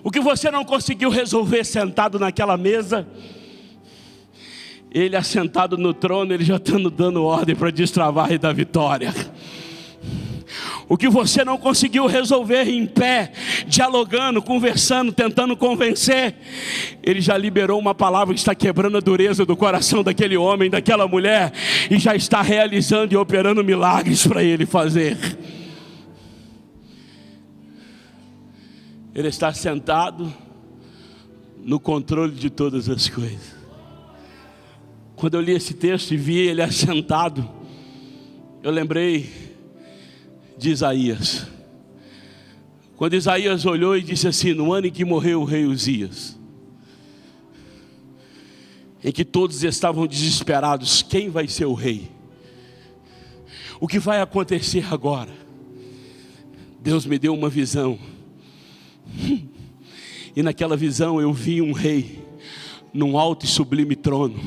Speaker 1: O que você não conseguiu resolver sentado naquela mesa, Ele assentado no trono, Ele já está dando ordem para destravar e dar vitória. O que você não conseguiu resolver em pé, dialogando, conversando, tentando convencer, Ele já liberou uma palavra que está quebrando a dureza do coração daquele homem, daquela mulher, e já está realizando e operando milagres para Ele fazer. Ele está sentado no controle de todas as coisas. Quando eu li esse texto e vi Ele assentado, eu lembrei de Isaías. Quando Isaías olhou e disse assim, no ano em que morreu o rei Uzias, em que todos estavam desesperados, quem vai ser o rei? O que vai acontecer agora? Deus me deu uma visão. E naquela visão eu vi um rei num alto e sublime trono,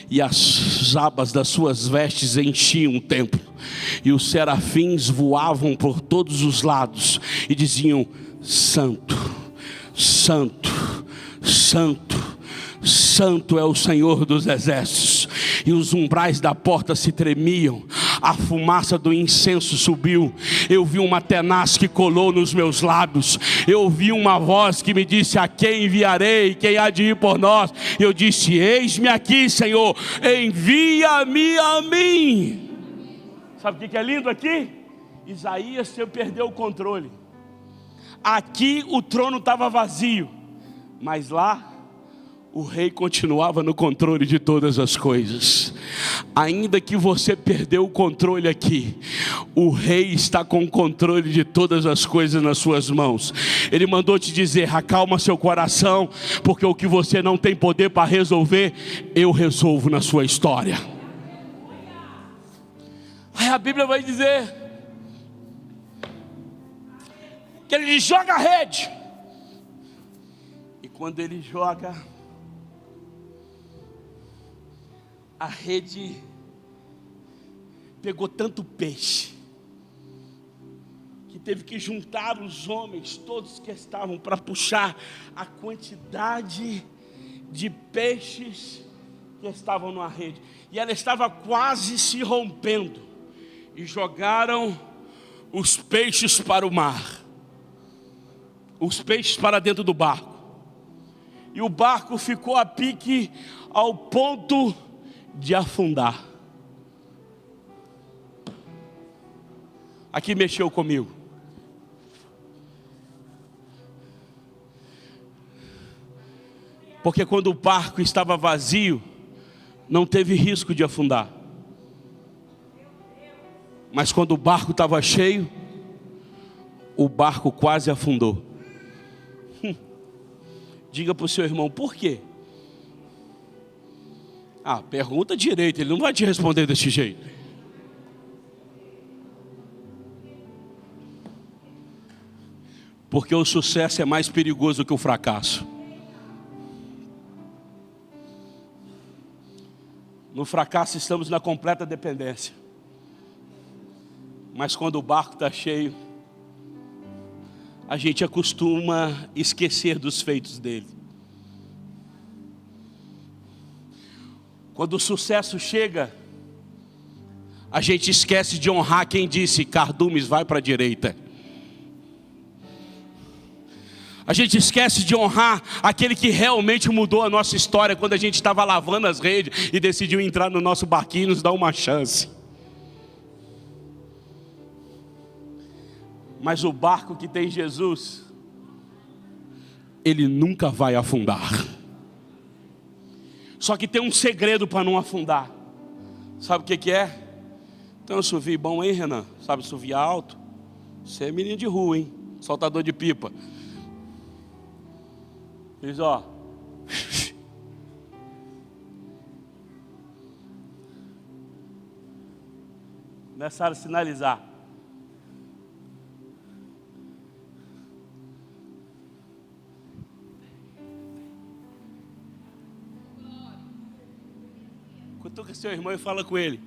Speaker 1: e as abas das suas vestes enchiam o templo, e os serafins voavam por todos os lados e diziam, Santo, Santo, Santo, Santo é o Senhor dos exércitos. E os umbrais da porta se tremiam, a fumaça do incenso subiu. Eu vi uma tenaz que colou nos meus lábios. Eu ouvi uma voz que me disse, a quem enviarei? Quem há de ir por nós? Eu disse, eis-me aqui, Senhor, envia-me a mim. Sabe o que é lindo aqui? Isaías perdeu o controle. Aqui o trono estava vazio, mas lá o rei continuava no controle de todas as coisas. Ainda que você perdeu o controle aqui, o rei está com o controle de todas as coisas nas suas mãos. Ele mandou te dizer, acalma seu coração, porque o que você não tem poder para resolver, eu resolvo na sua história. Aí a Bíblia vai dizer que ele joga a rede, e quando ele joga, a rede pegou tanto peixe, que teve que juntar os homens, todos que estavam, para puxar a quantidade de peixes que estavam na rede. E ela estava quase se rompendo. E jogaram os peixes para o mar. Os peixes para dentro do barco. E o barco ficou a pique ao ponto de afundar. Aqui mexeu comigo. Porque quando o barco estava vazio, não teve risco de afundar. Mas quando o barco estava cheio, o barco quase afundou. Diga para o seu irmão, por quê? Pergunta direito, ele não vai te responder desse jeito. Porque o sucesso é mais perigoso que o fracasso. No fracasso estamos na completa dependência. Mas quando o barco está cheio, a gente acostuma esquecer dos feitos dele. Quando o sucesso chega, a gente esquece de honrar quem disse, cardumes, vai para a direita. A gente esquece de honrar aquele que realmente mudou a nossa história quando a gente estava lavando as redes e decidiu entrar no nosso barquinho e nos dar uma chance. Mas o barco que tem Jesus, ele nunca vai afundar. Só que tem um segredo para não afundar. Sabe o que é? Tem um assovio bom, hein, Renan? Sabe assoviar alto? Você é menino de rua, hein? Soltador de pipa. Diz, ó. Começaram a sinalizar. Cutuca seu irmão e fala com ele.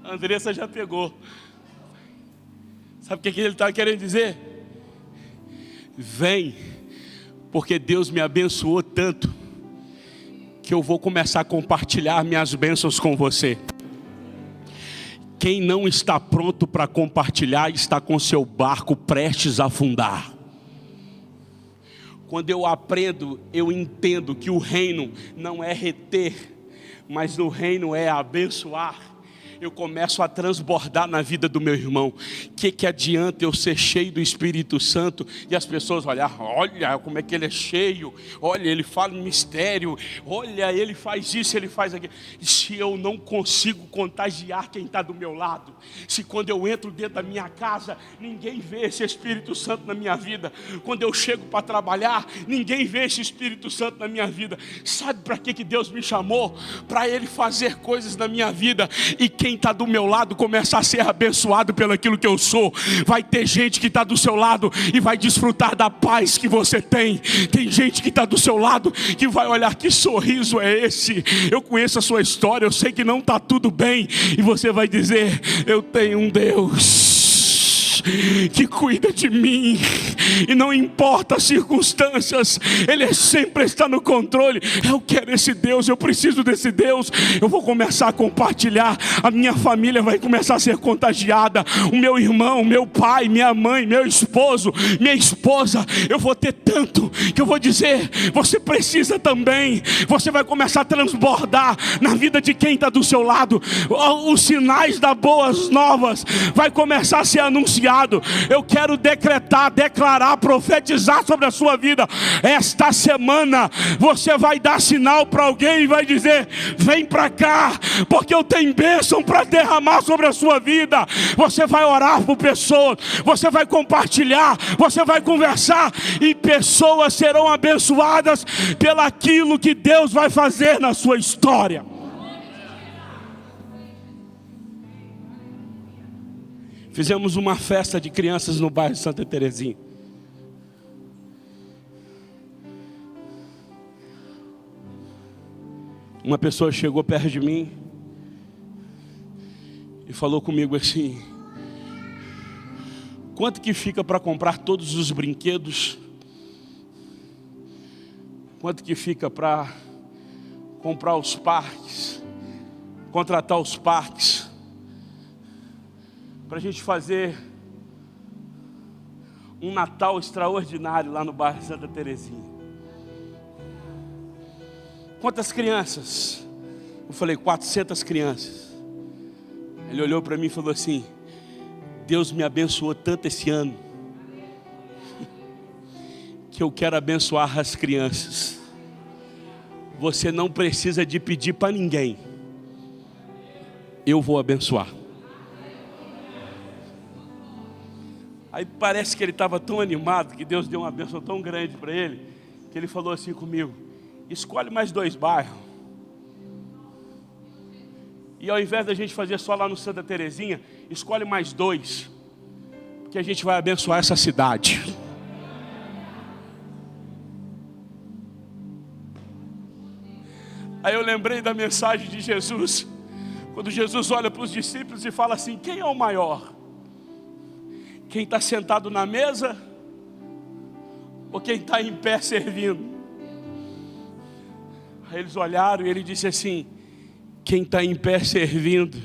Speaker 1: A Andressa já pegou. Sabe o que ele está querendo dizer? Vem, porque Deus me abençoou tanto que eu vou começar a compartilhar minhas bênçãos com você. Quem não está pronto para compartilhar está com seu barco prestes a afundar. Quando eu aprendo, eu entendo que o reino não é reter, mas no reino é abençoar. Eu começo a transbordar na vida do meu irmão. Que adianta eu ser cheio do Espírito Santo e as pessoas olhar, olha como é que ele é cheio, olha, ele fala em mistério, olha, ele faz isso, ele faz aquilo. Se eu não consigo contagiar quem está do meu lado, se quando eu entro dentro da minha casa, ninguém vê esse Espírito Santo na minha vida, quando eu chego para trabalhar, ninguém vê esse Espírito Santo na minha vida, sabe para que Deus me chamou? Para Ele fazer coisas na minha vida, e quem está do meu lado começa a ser abençoado pelo aquilo que eu sou. Vai ter gente que está do seu lado e vai desfrutar da paz que você tem. Tem gente que está do seu lado que vai olhar, que sorriso é esse? Eu conheço a sua história, eu sei que não está tudo bem, e você vai dizer, eu tenho um Deus que cuida de mim, e não importa as circunstâncias, Ele sempre está no controle. Eu quero esse Deus, eu preciso desse Deus. Eu vou começar a compartilhar, a minha família vai começar a ser contagiada, o meu irmão, meu pai, minha mãe, meu esposo, minha esposa. Eu vou ter tanto que eu vou dizer, você precisa também. Você vai começar a transbordar na vida de quem está do seu lado. Os sinais das boas novas vai começar a ser anunciado. Eu quero decretar, declarar, profetizar sobre a sua vida. Esta semana você vai dar sinal para alguém e vai dizer, vem para cá, porque eu tenho bênção para derramar sobre a sua vida. Você vai orar por pessoas, você vai compartilhar, você vai conversar, e pessoas serão abençoadas pelaquilo que Deus vai fazer na sua história. Fizemos uma festa de crianças no bairro Santa Terezinha. Uma pessoa chegou perto de mim e falou comigo assim, quanto que fica para comprar todos os brinquedos? Quanto que fica para comprar os parques, contratar os parques, para a gente fazer um Natal extraordinário lá no bairro Santa Terezinha? Quantas crianças? Eu falei, 400 crianças. Ele olhou para mim e falou assim, Deus me abençoou tanto esse ano, que eu quero abençoar as crianças. Você não precisa de pedir para ninguém, eu vou abençoar. Aí parece que ele estava tão animado, que Deus deu uma bênção tão grande para ele, que ele falou assim comigo: escolhe mais 2 bairros. E ao invés da gente fazer só lá no Santa Terezinha, escolhe mais 2, porque a gente vai abençoar essa cidade. Aí eu lembrei da mensagem de Jesus, quando Jesus olha para os discípulos e fala assim: quem é o maior? Quem está sentado na mesa ou quem está em pé servindo? Aí eles olharam e ele disse assim: quem está em pé servindo,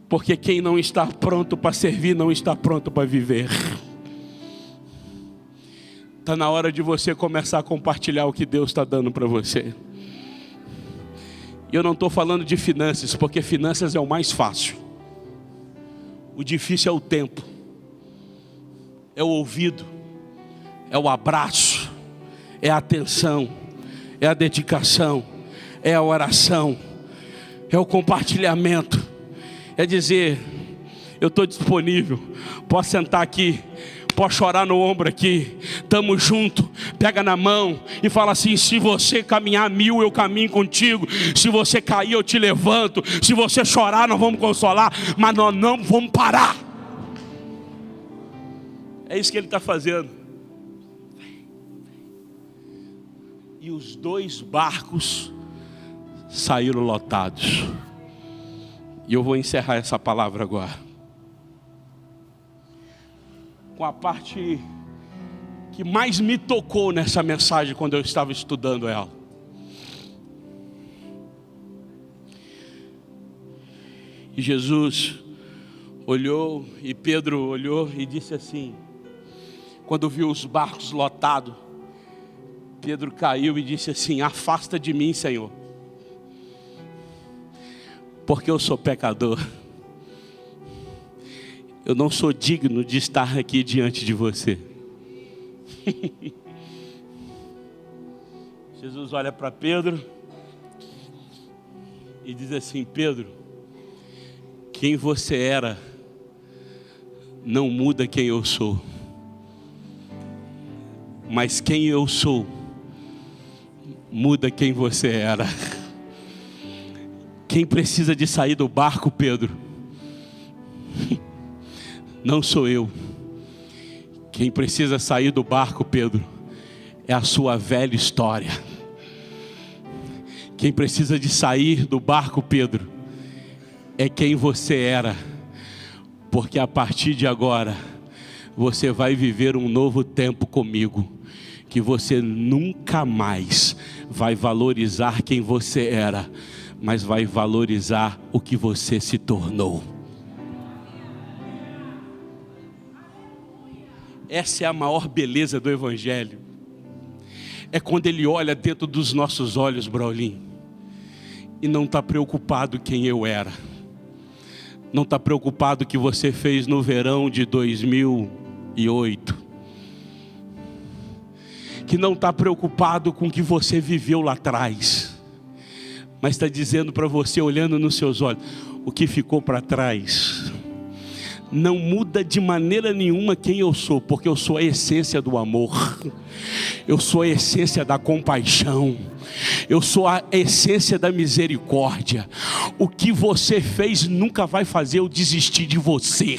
Speaker 1: porque quem não está pronto para servir não está pronto para viver. Está na hora de você começar a compartilhar o que Deus está dando para você. E eu não estou falando de finanças, porque finanças é o mais fácil. O difícil é o tempo, é o ouvido, é o abraço, é a atenção, é a dedicação, é a oração, é o compartilhamento, é dizer: eu estou disponível, posso sentar aqui, posso chorar no ombro aqui, estamos juntos, pega na mão e fala assim: se você caminhar 1000, eu caminho contigo, se você cair eu te levanto, se você chorar nós vamos consolar, mas nós não vamos parar. É isso que ele está fazendo. E os 2 barcos saíram lotados. E eu vou encerrar essa palavra agora com a parte que mais me tocou nessa mensagem quando eu estava estudando ela. E Jesus olhou, e Pedro olhou e disse assim, quando viu os barcos lotados, Pedro caiu e disse assim: afasta de mim, Senhor, porque eu sou pecador. Eu não sou digno de estar aqui diante de você. Jesus olha para Pedro e diz assim: Pedro, quem você era não muda quem eu sou, mas quem eu sou muda quem você era. Quem precisa de sair do barco, Pedro, não sou eu. Quem precisa sair do barco, Pedro, é a sua velha história. Quem precisa de sair do barco, Pedro, é quem você era. Porque a partir de agora, você vai viver um novo tempo comigo, que você nunca mais vai valorizar quem você era, mas vai valorizar o que você se tornou. Essa é a maior beleza do Evangelho. É quando Ele olha dentro dos nossos olhos, Braulinho, e não está preocupado quem eu era. Não está preocupado o que você fez no verão de 2008. Que não está preocupado com o que você viveu lá atrás. Mas está dizendo para você, olhando nos seus olhos: o que ficou para trás não muda de maneira nenhuma quem eu sou, porque eu sou a essência do amor, eu sou a essência da compaixão, eu sou a essência da misericórdia. O que você fez nunca vai fazer eu desistir de você.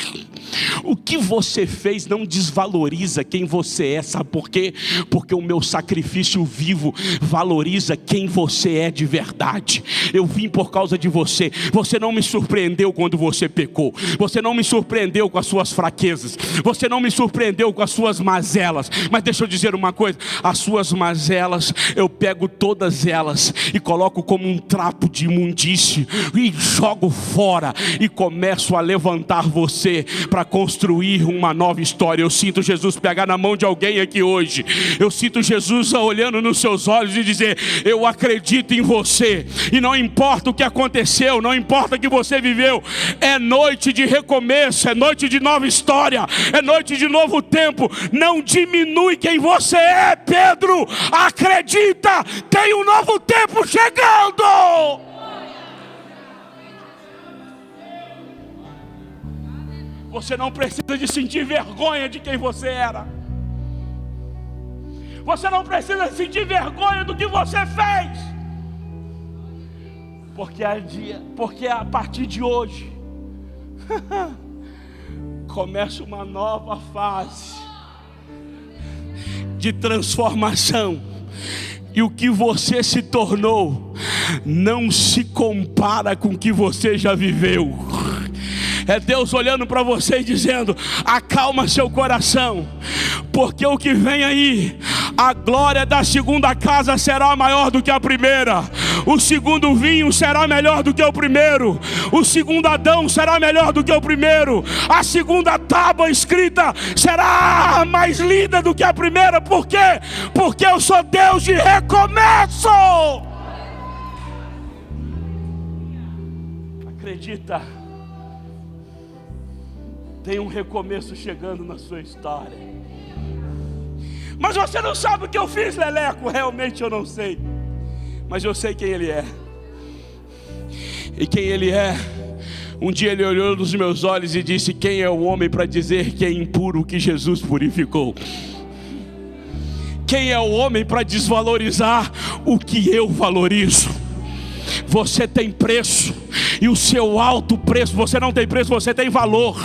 Speaker 1: O que você fez não desvaloriza quem você é. Sabe por quê? Porque o meu sacrifício vivo valoriza quem você é de verdade. Eu vim por causa de você. Você não me surpreendeu quando você pecou. Você não me surpreendeu com as suas fraquezas. Você não me surpreendeu com as suas mazelas. Mas deixa eu dizer uma coisa: as suas mazelas, eu pego todas elas e coloco como um trapo de imundície e jogo fora e começo a levantar você para construir uma nova história. Eu sinto Jesus pegar na mão de alguém aqui hoje. Eu sinto Jesus olhando nos seus olhos e dizer: eu acredito em você. E não importa o que aconteceu, não importa o que você viveu, é noite de recomeço, é noite de nova história, é noite de novo tempo. Não diminui quem você é, Pedro. Acredita, tem um novo tempo chegando. Você não precisa de sentir vergonha de quem você era. Você não precisa sentir vergonha do que você fez. Porque a partir de hoje começa uma nova fase de transformação. E o que você se tornou não se compara com o que você já viveu. É Deus olhando para você e dizendo: acalma seu coração, porque o que vem aí, a glória da segunda casa será maior do que a primeira. O segundo vinho será melhor do que o primeiro. O segundo Adão será melhor do que o primeiro. A segunda tábua escrita será mais linda do que a primeira. Por quê? Porque eu sou Deus de recomeço. Acredita, tem um recomeço chegando na sua história. Mas você não sabe o que eu fiz, Leleco. Realmente eu não sei. Mas eu sei quem Ele é. E quem Ele é, um dia Ele olhou nos meus olhos e disse: quem é o homem para dizer que é impuro o que Jesus purificou? Quem é o homem para desvalorizar o que eu valorizo? Você tem preço, e o seu alto preço. Você não tem preço, você tem valor.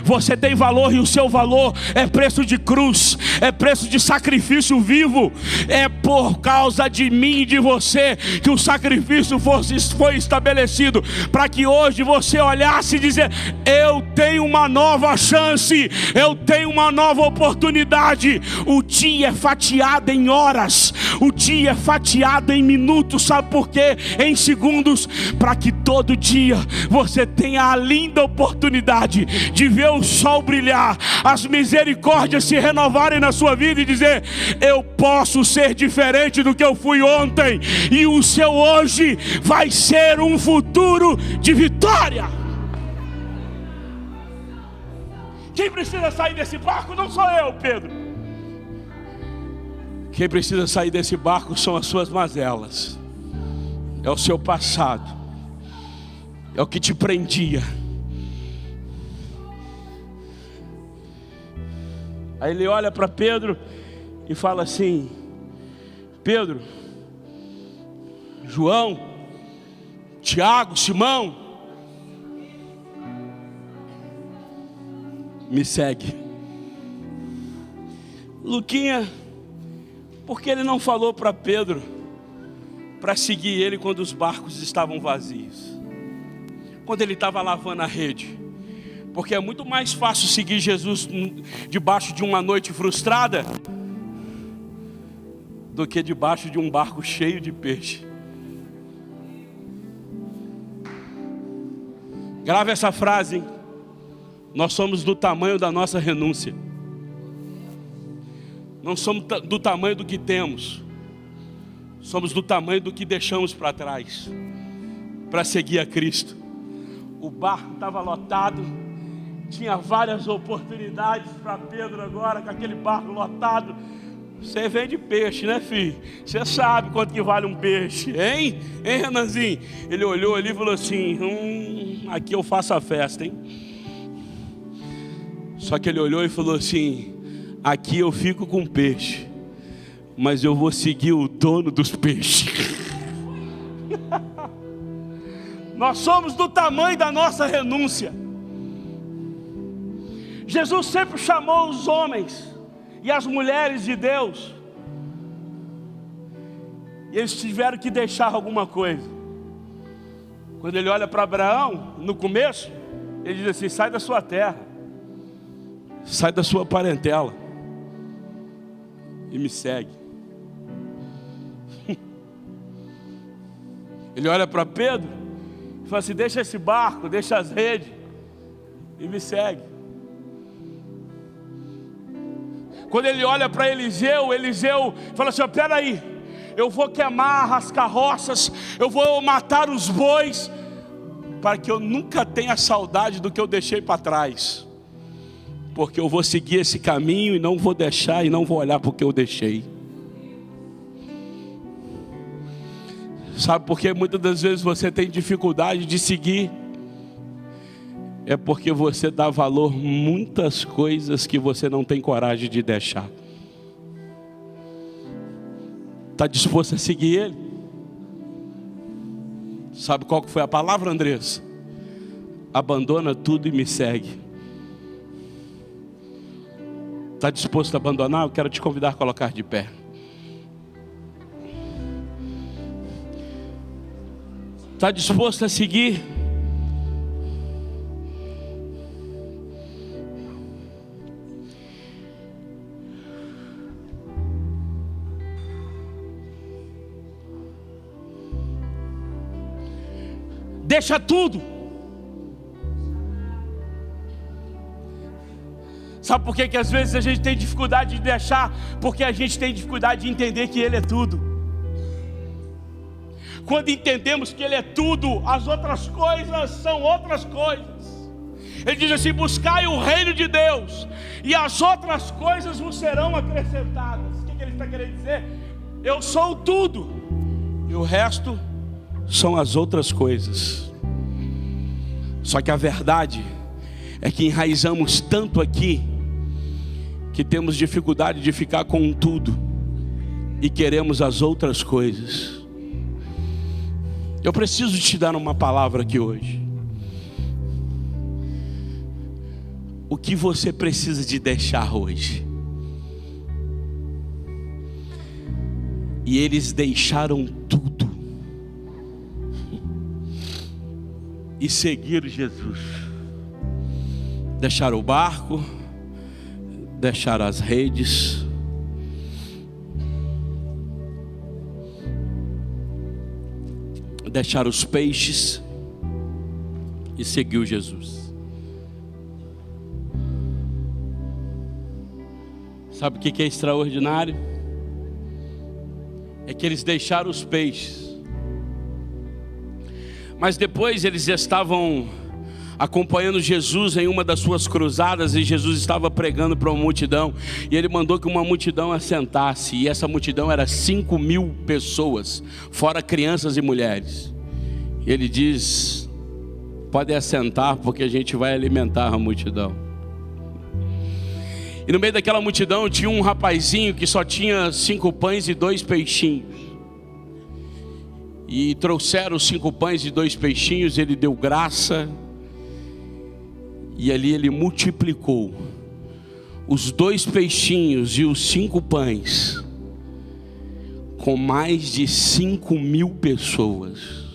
Speaker 1: Você tem valor, e o seu valor é preço de cruz, é preço de sacrifício vivo. É por causa de mim e de você que o sacrifício foi estabelecido, para que hoje você olhasse e dizer: eu tenho uma nova chance, eu tenho uma nova oportunidade. O dia é fatiado em horas, o dia é fatiado em minutos. Sabe por quê? Em segundos, para que todo dia você tenha a linda oportunidade de ver o sol brilhar, as misericórdias se renovarem na sua vida e dizer: eu posso ser diferente do que eu fui ontem, e o seu hoje vai ser um futuro de vitória. Quem precisa sair desse barco não sou eu, Pedro. Quem precisa sair desse barco são as suas mazelas. É o seu passado, é o que te prendia. Aí ele olha para Pedro e fala assim: Pedro, João, Tiago, Simão, me segue. Luquinha, por que ele não falou para Pedro para seguir ele quando os barcos estavam vazios, quando ele estava lavando a rede? Porque é muito mais fácil seguir Jesus debaixo de uma noite frustrada do que debaixo de um barco cheio de peixe. Grave essa frase, hein? Nós somos do tamanho da nossa renúncia. Não somos do tamanho do que temos, somos do tamanho do que deixamos para trás, para seguir a Cristo. O barco estava lotado, tinha várias oportunidades para Pedro agora, com aquele barco lotado. Você vende peixe, né, filho? Você sabe quanto que vale um peixe, hein? Hein, Renanzinho? Ele olhou ali e falou assim: aqui eu faço a festa, hein? Só que ele olhou e falou assim: aqui eu fico com peixe, mas eu vou seguir o dono dos peixes. Nós somos do tamanho da nossa renúncia. Jesus sempre chamou os homens e as mulheres de Deus, e eles tiveram que deixar alguma coisa. Quando ele olha para Abraão, no começo, ele diz assim: sai da sua terra, sai da sua parentela e me segue. Ele olha para Pedro e fala assim: deixa esse barco, deixa as redes e me segue. Quando ele olha para Eliseu, Eliseu fala assim: espera aí, eu vou queimar as carroças, eu vou matar os bois, para que eu nunca tenha saudade do que eu deixei para trás, porque eu vou seguir esse caminho e não vou deixar, e não vou olhar para o que eu deixei. Sabe por que muitas das vezes você tem dificuldade de seguir? é porque você dá valor a muitas coisas que você não tem coragem de deixar. Está disposto a seguir Ele? Sabe qual que foi a palavra, Andressa? Abandona tudo e me segue. Está disposto a abandonar? Eu quero te convidar a colocar de pé. Está disposto a seguir? Deixa tudo. Sabe por que às vezes a gente tem dificuldade de deixar? Porque a gente tem dificuldade de entender que Ele é tudo. Quando entendemos que Ele é tudo, as outras coisas são outras coisas. Ele diz assim: buscai o reino de Deus, e as outras coisas vos serão acrescentadas. O que Ele está querendo dizer? Eu sou tudo, e o resto são as outras coisas. Só que a verdade é que enraizamos tanto aqui, que temos dificuldade de ficar com tudo, e queremos as outras coisas. Eu preciso te dar uma palavra aqui hoje. O que você precisa de deixar hoje? E eles deixaram tudo e seguiram Jesus. Deixaram o barco, deixaram as redes, deixaram os peixes e seguiu Jesus. Sabe o que é extraordinário? É que eles deixaram os peixes, mas depois eles estavam acompanhando Jesus em uma das suas cruzadas, e Jesus estava pregando para uma multidão, e ele mandou que uma multidão assentasse, e essa multidão era 5.000 pessoas, fora crianças e mulheres. E ele diz: podem assentar, porque a gente vai alimentar a multidão. E no meio daquela multidão tinha um rapazinho que só tinha 5 pães e 2 peixinhos. E trouxeram os 5 pães e 2 peixinhos, ele deu graça, e ali ele multiplicou os 2 peixinhos e os 5 pães com mais de 5.000 pessoas.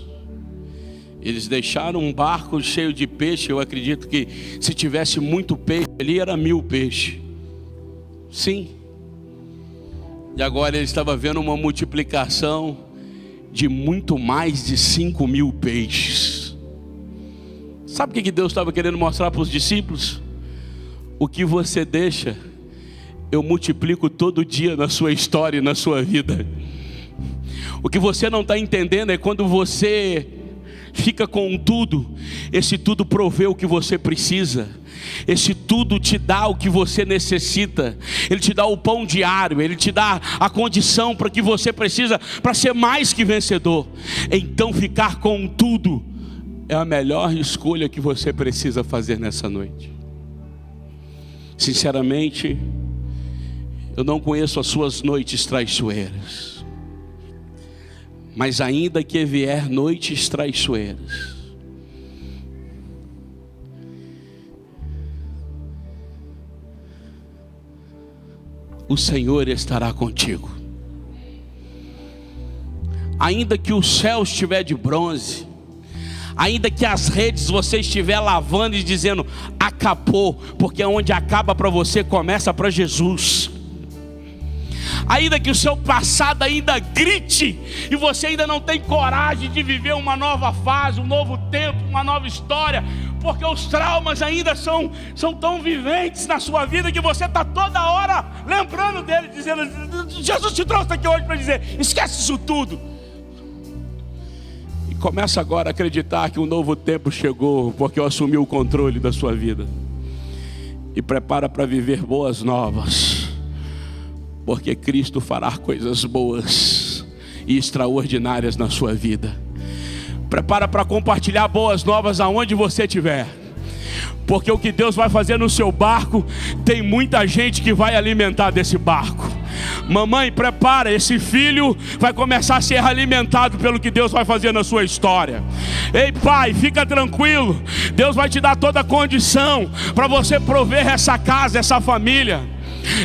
Speaker 1: Eles deixaram um barco cheio de peixe. Eu acredito que se tivesse muito peixe ali, era 1.000 peixes. Sim. E agora ele estava vendo uma multiplicação de muito mais de 5.000 peixes. Sabe o que Deus estava querendo mostrar para os discípulos? O que você deixa, eu multiplico todo dia na sua história e na sua vida. O que você não está entendendo é quando você fica com tudo, esse tudo provê o que você precisa. Esse tudo te dá o que você necessita. Ele te dá o pão diário, ele te dá a condição para que você precisa para ser mais que vencedor. Então ficar com tudo é a melhor escolha que você precisa fazer nessa noite. Sinceramente, eu não conheço as suas noites traiçoeiras, mas ainda que vier noites traiçoeiras, o Senhor estará contigo. Ainda que o céu estiver de bronze, ainda que as redes você estiver lavando e dizendo acabou, porque onde acaba para você começa para Jesus. Ainda que o seu passado ainda grite e você ainda não tem coragem de viver uma nova fase, um novo tempo, uma nova história, porque os traumas ainda são tão viventes na sua vida que você está toda hora lembrando dele, dizendo: Jesus te trouxe aqui hoje para dizer, esquece isso tudo. E começa agora a acreditar que um novo tempo chegou, porque eu assumi o controle da sua vida. E prepara para viver boas novas, porque Cristo fará coisas boas e extraordinárias na sua vida. Prepara para compartilhar boas novas aonde você estiver, porque o que Deus vai fazer no seu barco, tem muita gente que vai alimentar desse barco. Mamãe, prepara, esse filho vai começar a ser alimentado pelo que Deus vai fazer na sua história. Ei pai, fica tranquilo, Deus vai te dar toda a condição para você prover essa casa, essa família.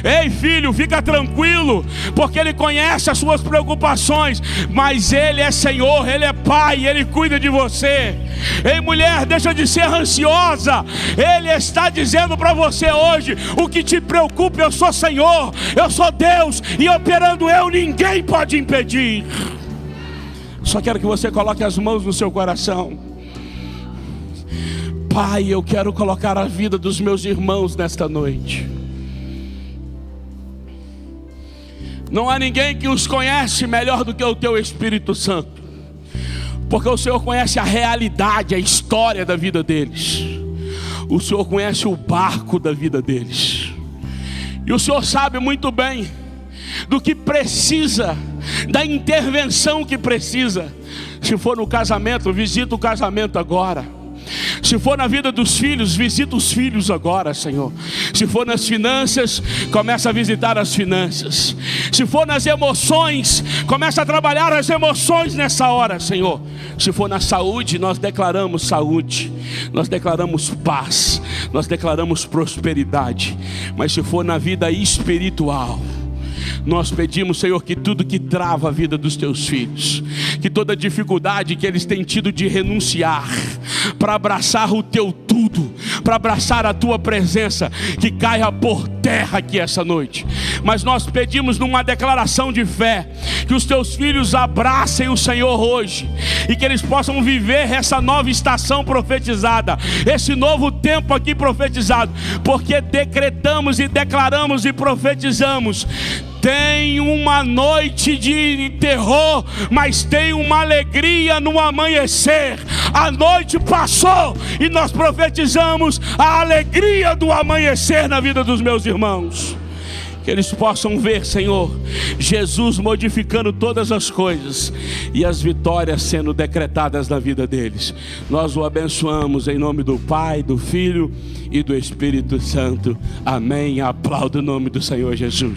Speaker 1: Ei filho, fica tranquilo, porque Ele conhece as suas preocupações, mas Ele é Senhor, Ele é Pai, Ele cuida de você. Ei mulher, deixa de ser ansiosa. Ele está dizendo para você hoje: o que te preocupa, eu sou Senhor, eu sou Deus, e operando eu, ninguém pode impedir. Só quero que você coloque as mãos no seu coração. Pai, eu quero colocar a vida dos meus irmãos nesta noite. Não há ninguém que os conhece melhor do que o Teu Espírito Santo, porque o Senhor conhece a realidade, a história da vida deles. O Senhor conhece o barco da vida deles, e o Senhor sabe muito bem do que precisa, da intervenção que precisa. Se for no casamento, visita o casamento agora. Se for na vida dos filhos, visita os filhos agora, Senhor. Se for nas finanças, começa a visitar as finanças. Se for nas emoções, começa a trabalhar as emoções nessa hora, Senhor. Se for na saúde, nós declaramos saúde, nós declaramos paz, nós declaramos prosperidade. Mas se for na vida espiritual, nós pedimos, Senhor, que tudo que trava a vida dos Teus filhos, que toda dificuldade que eles têm tido de renunciar para abraçar o Teu tudo, para abraçar a Tua presença, que caia por terra aqui essa noite. Mas nós pedimos numa declaração de fé, que os Teus filhos abracem o Senhor hoje, e que eles possam viver essa nova estação profetizada, esse novo tempo aqui profetizado, porque decretamos e declaramos e profetizamos. Tem uma noite de terror, mas tem uma alegria no amanhecer. A noite passou e nós profetizamos a alegria do amanhecer na vida dos meus irmãos. Que eles possam ver, Senhor, Jesus modificando todas as coisas e as vitórias sendo decretadas na vida deles. Nós o abençoamos em nome do Pai, do Filho e do Espírito Santo. Amém. Aplauda o nome do Senhor Jesus.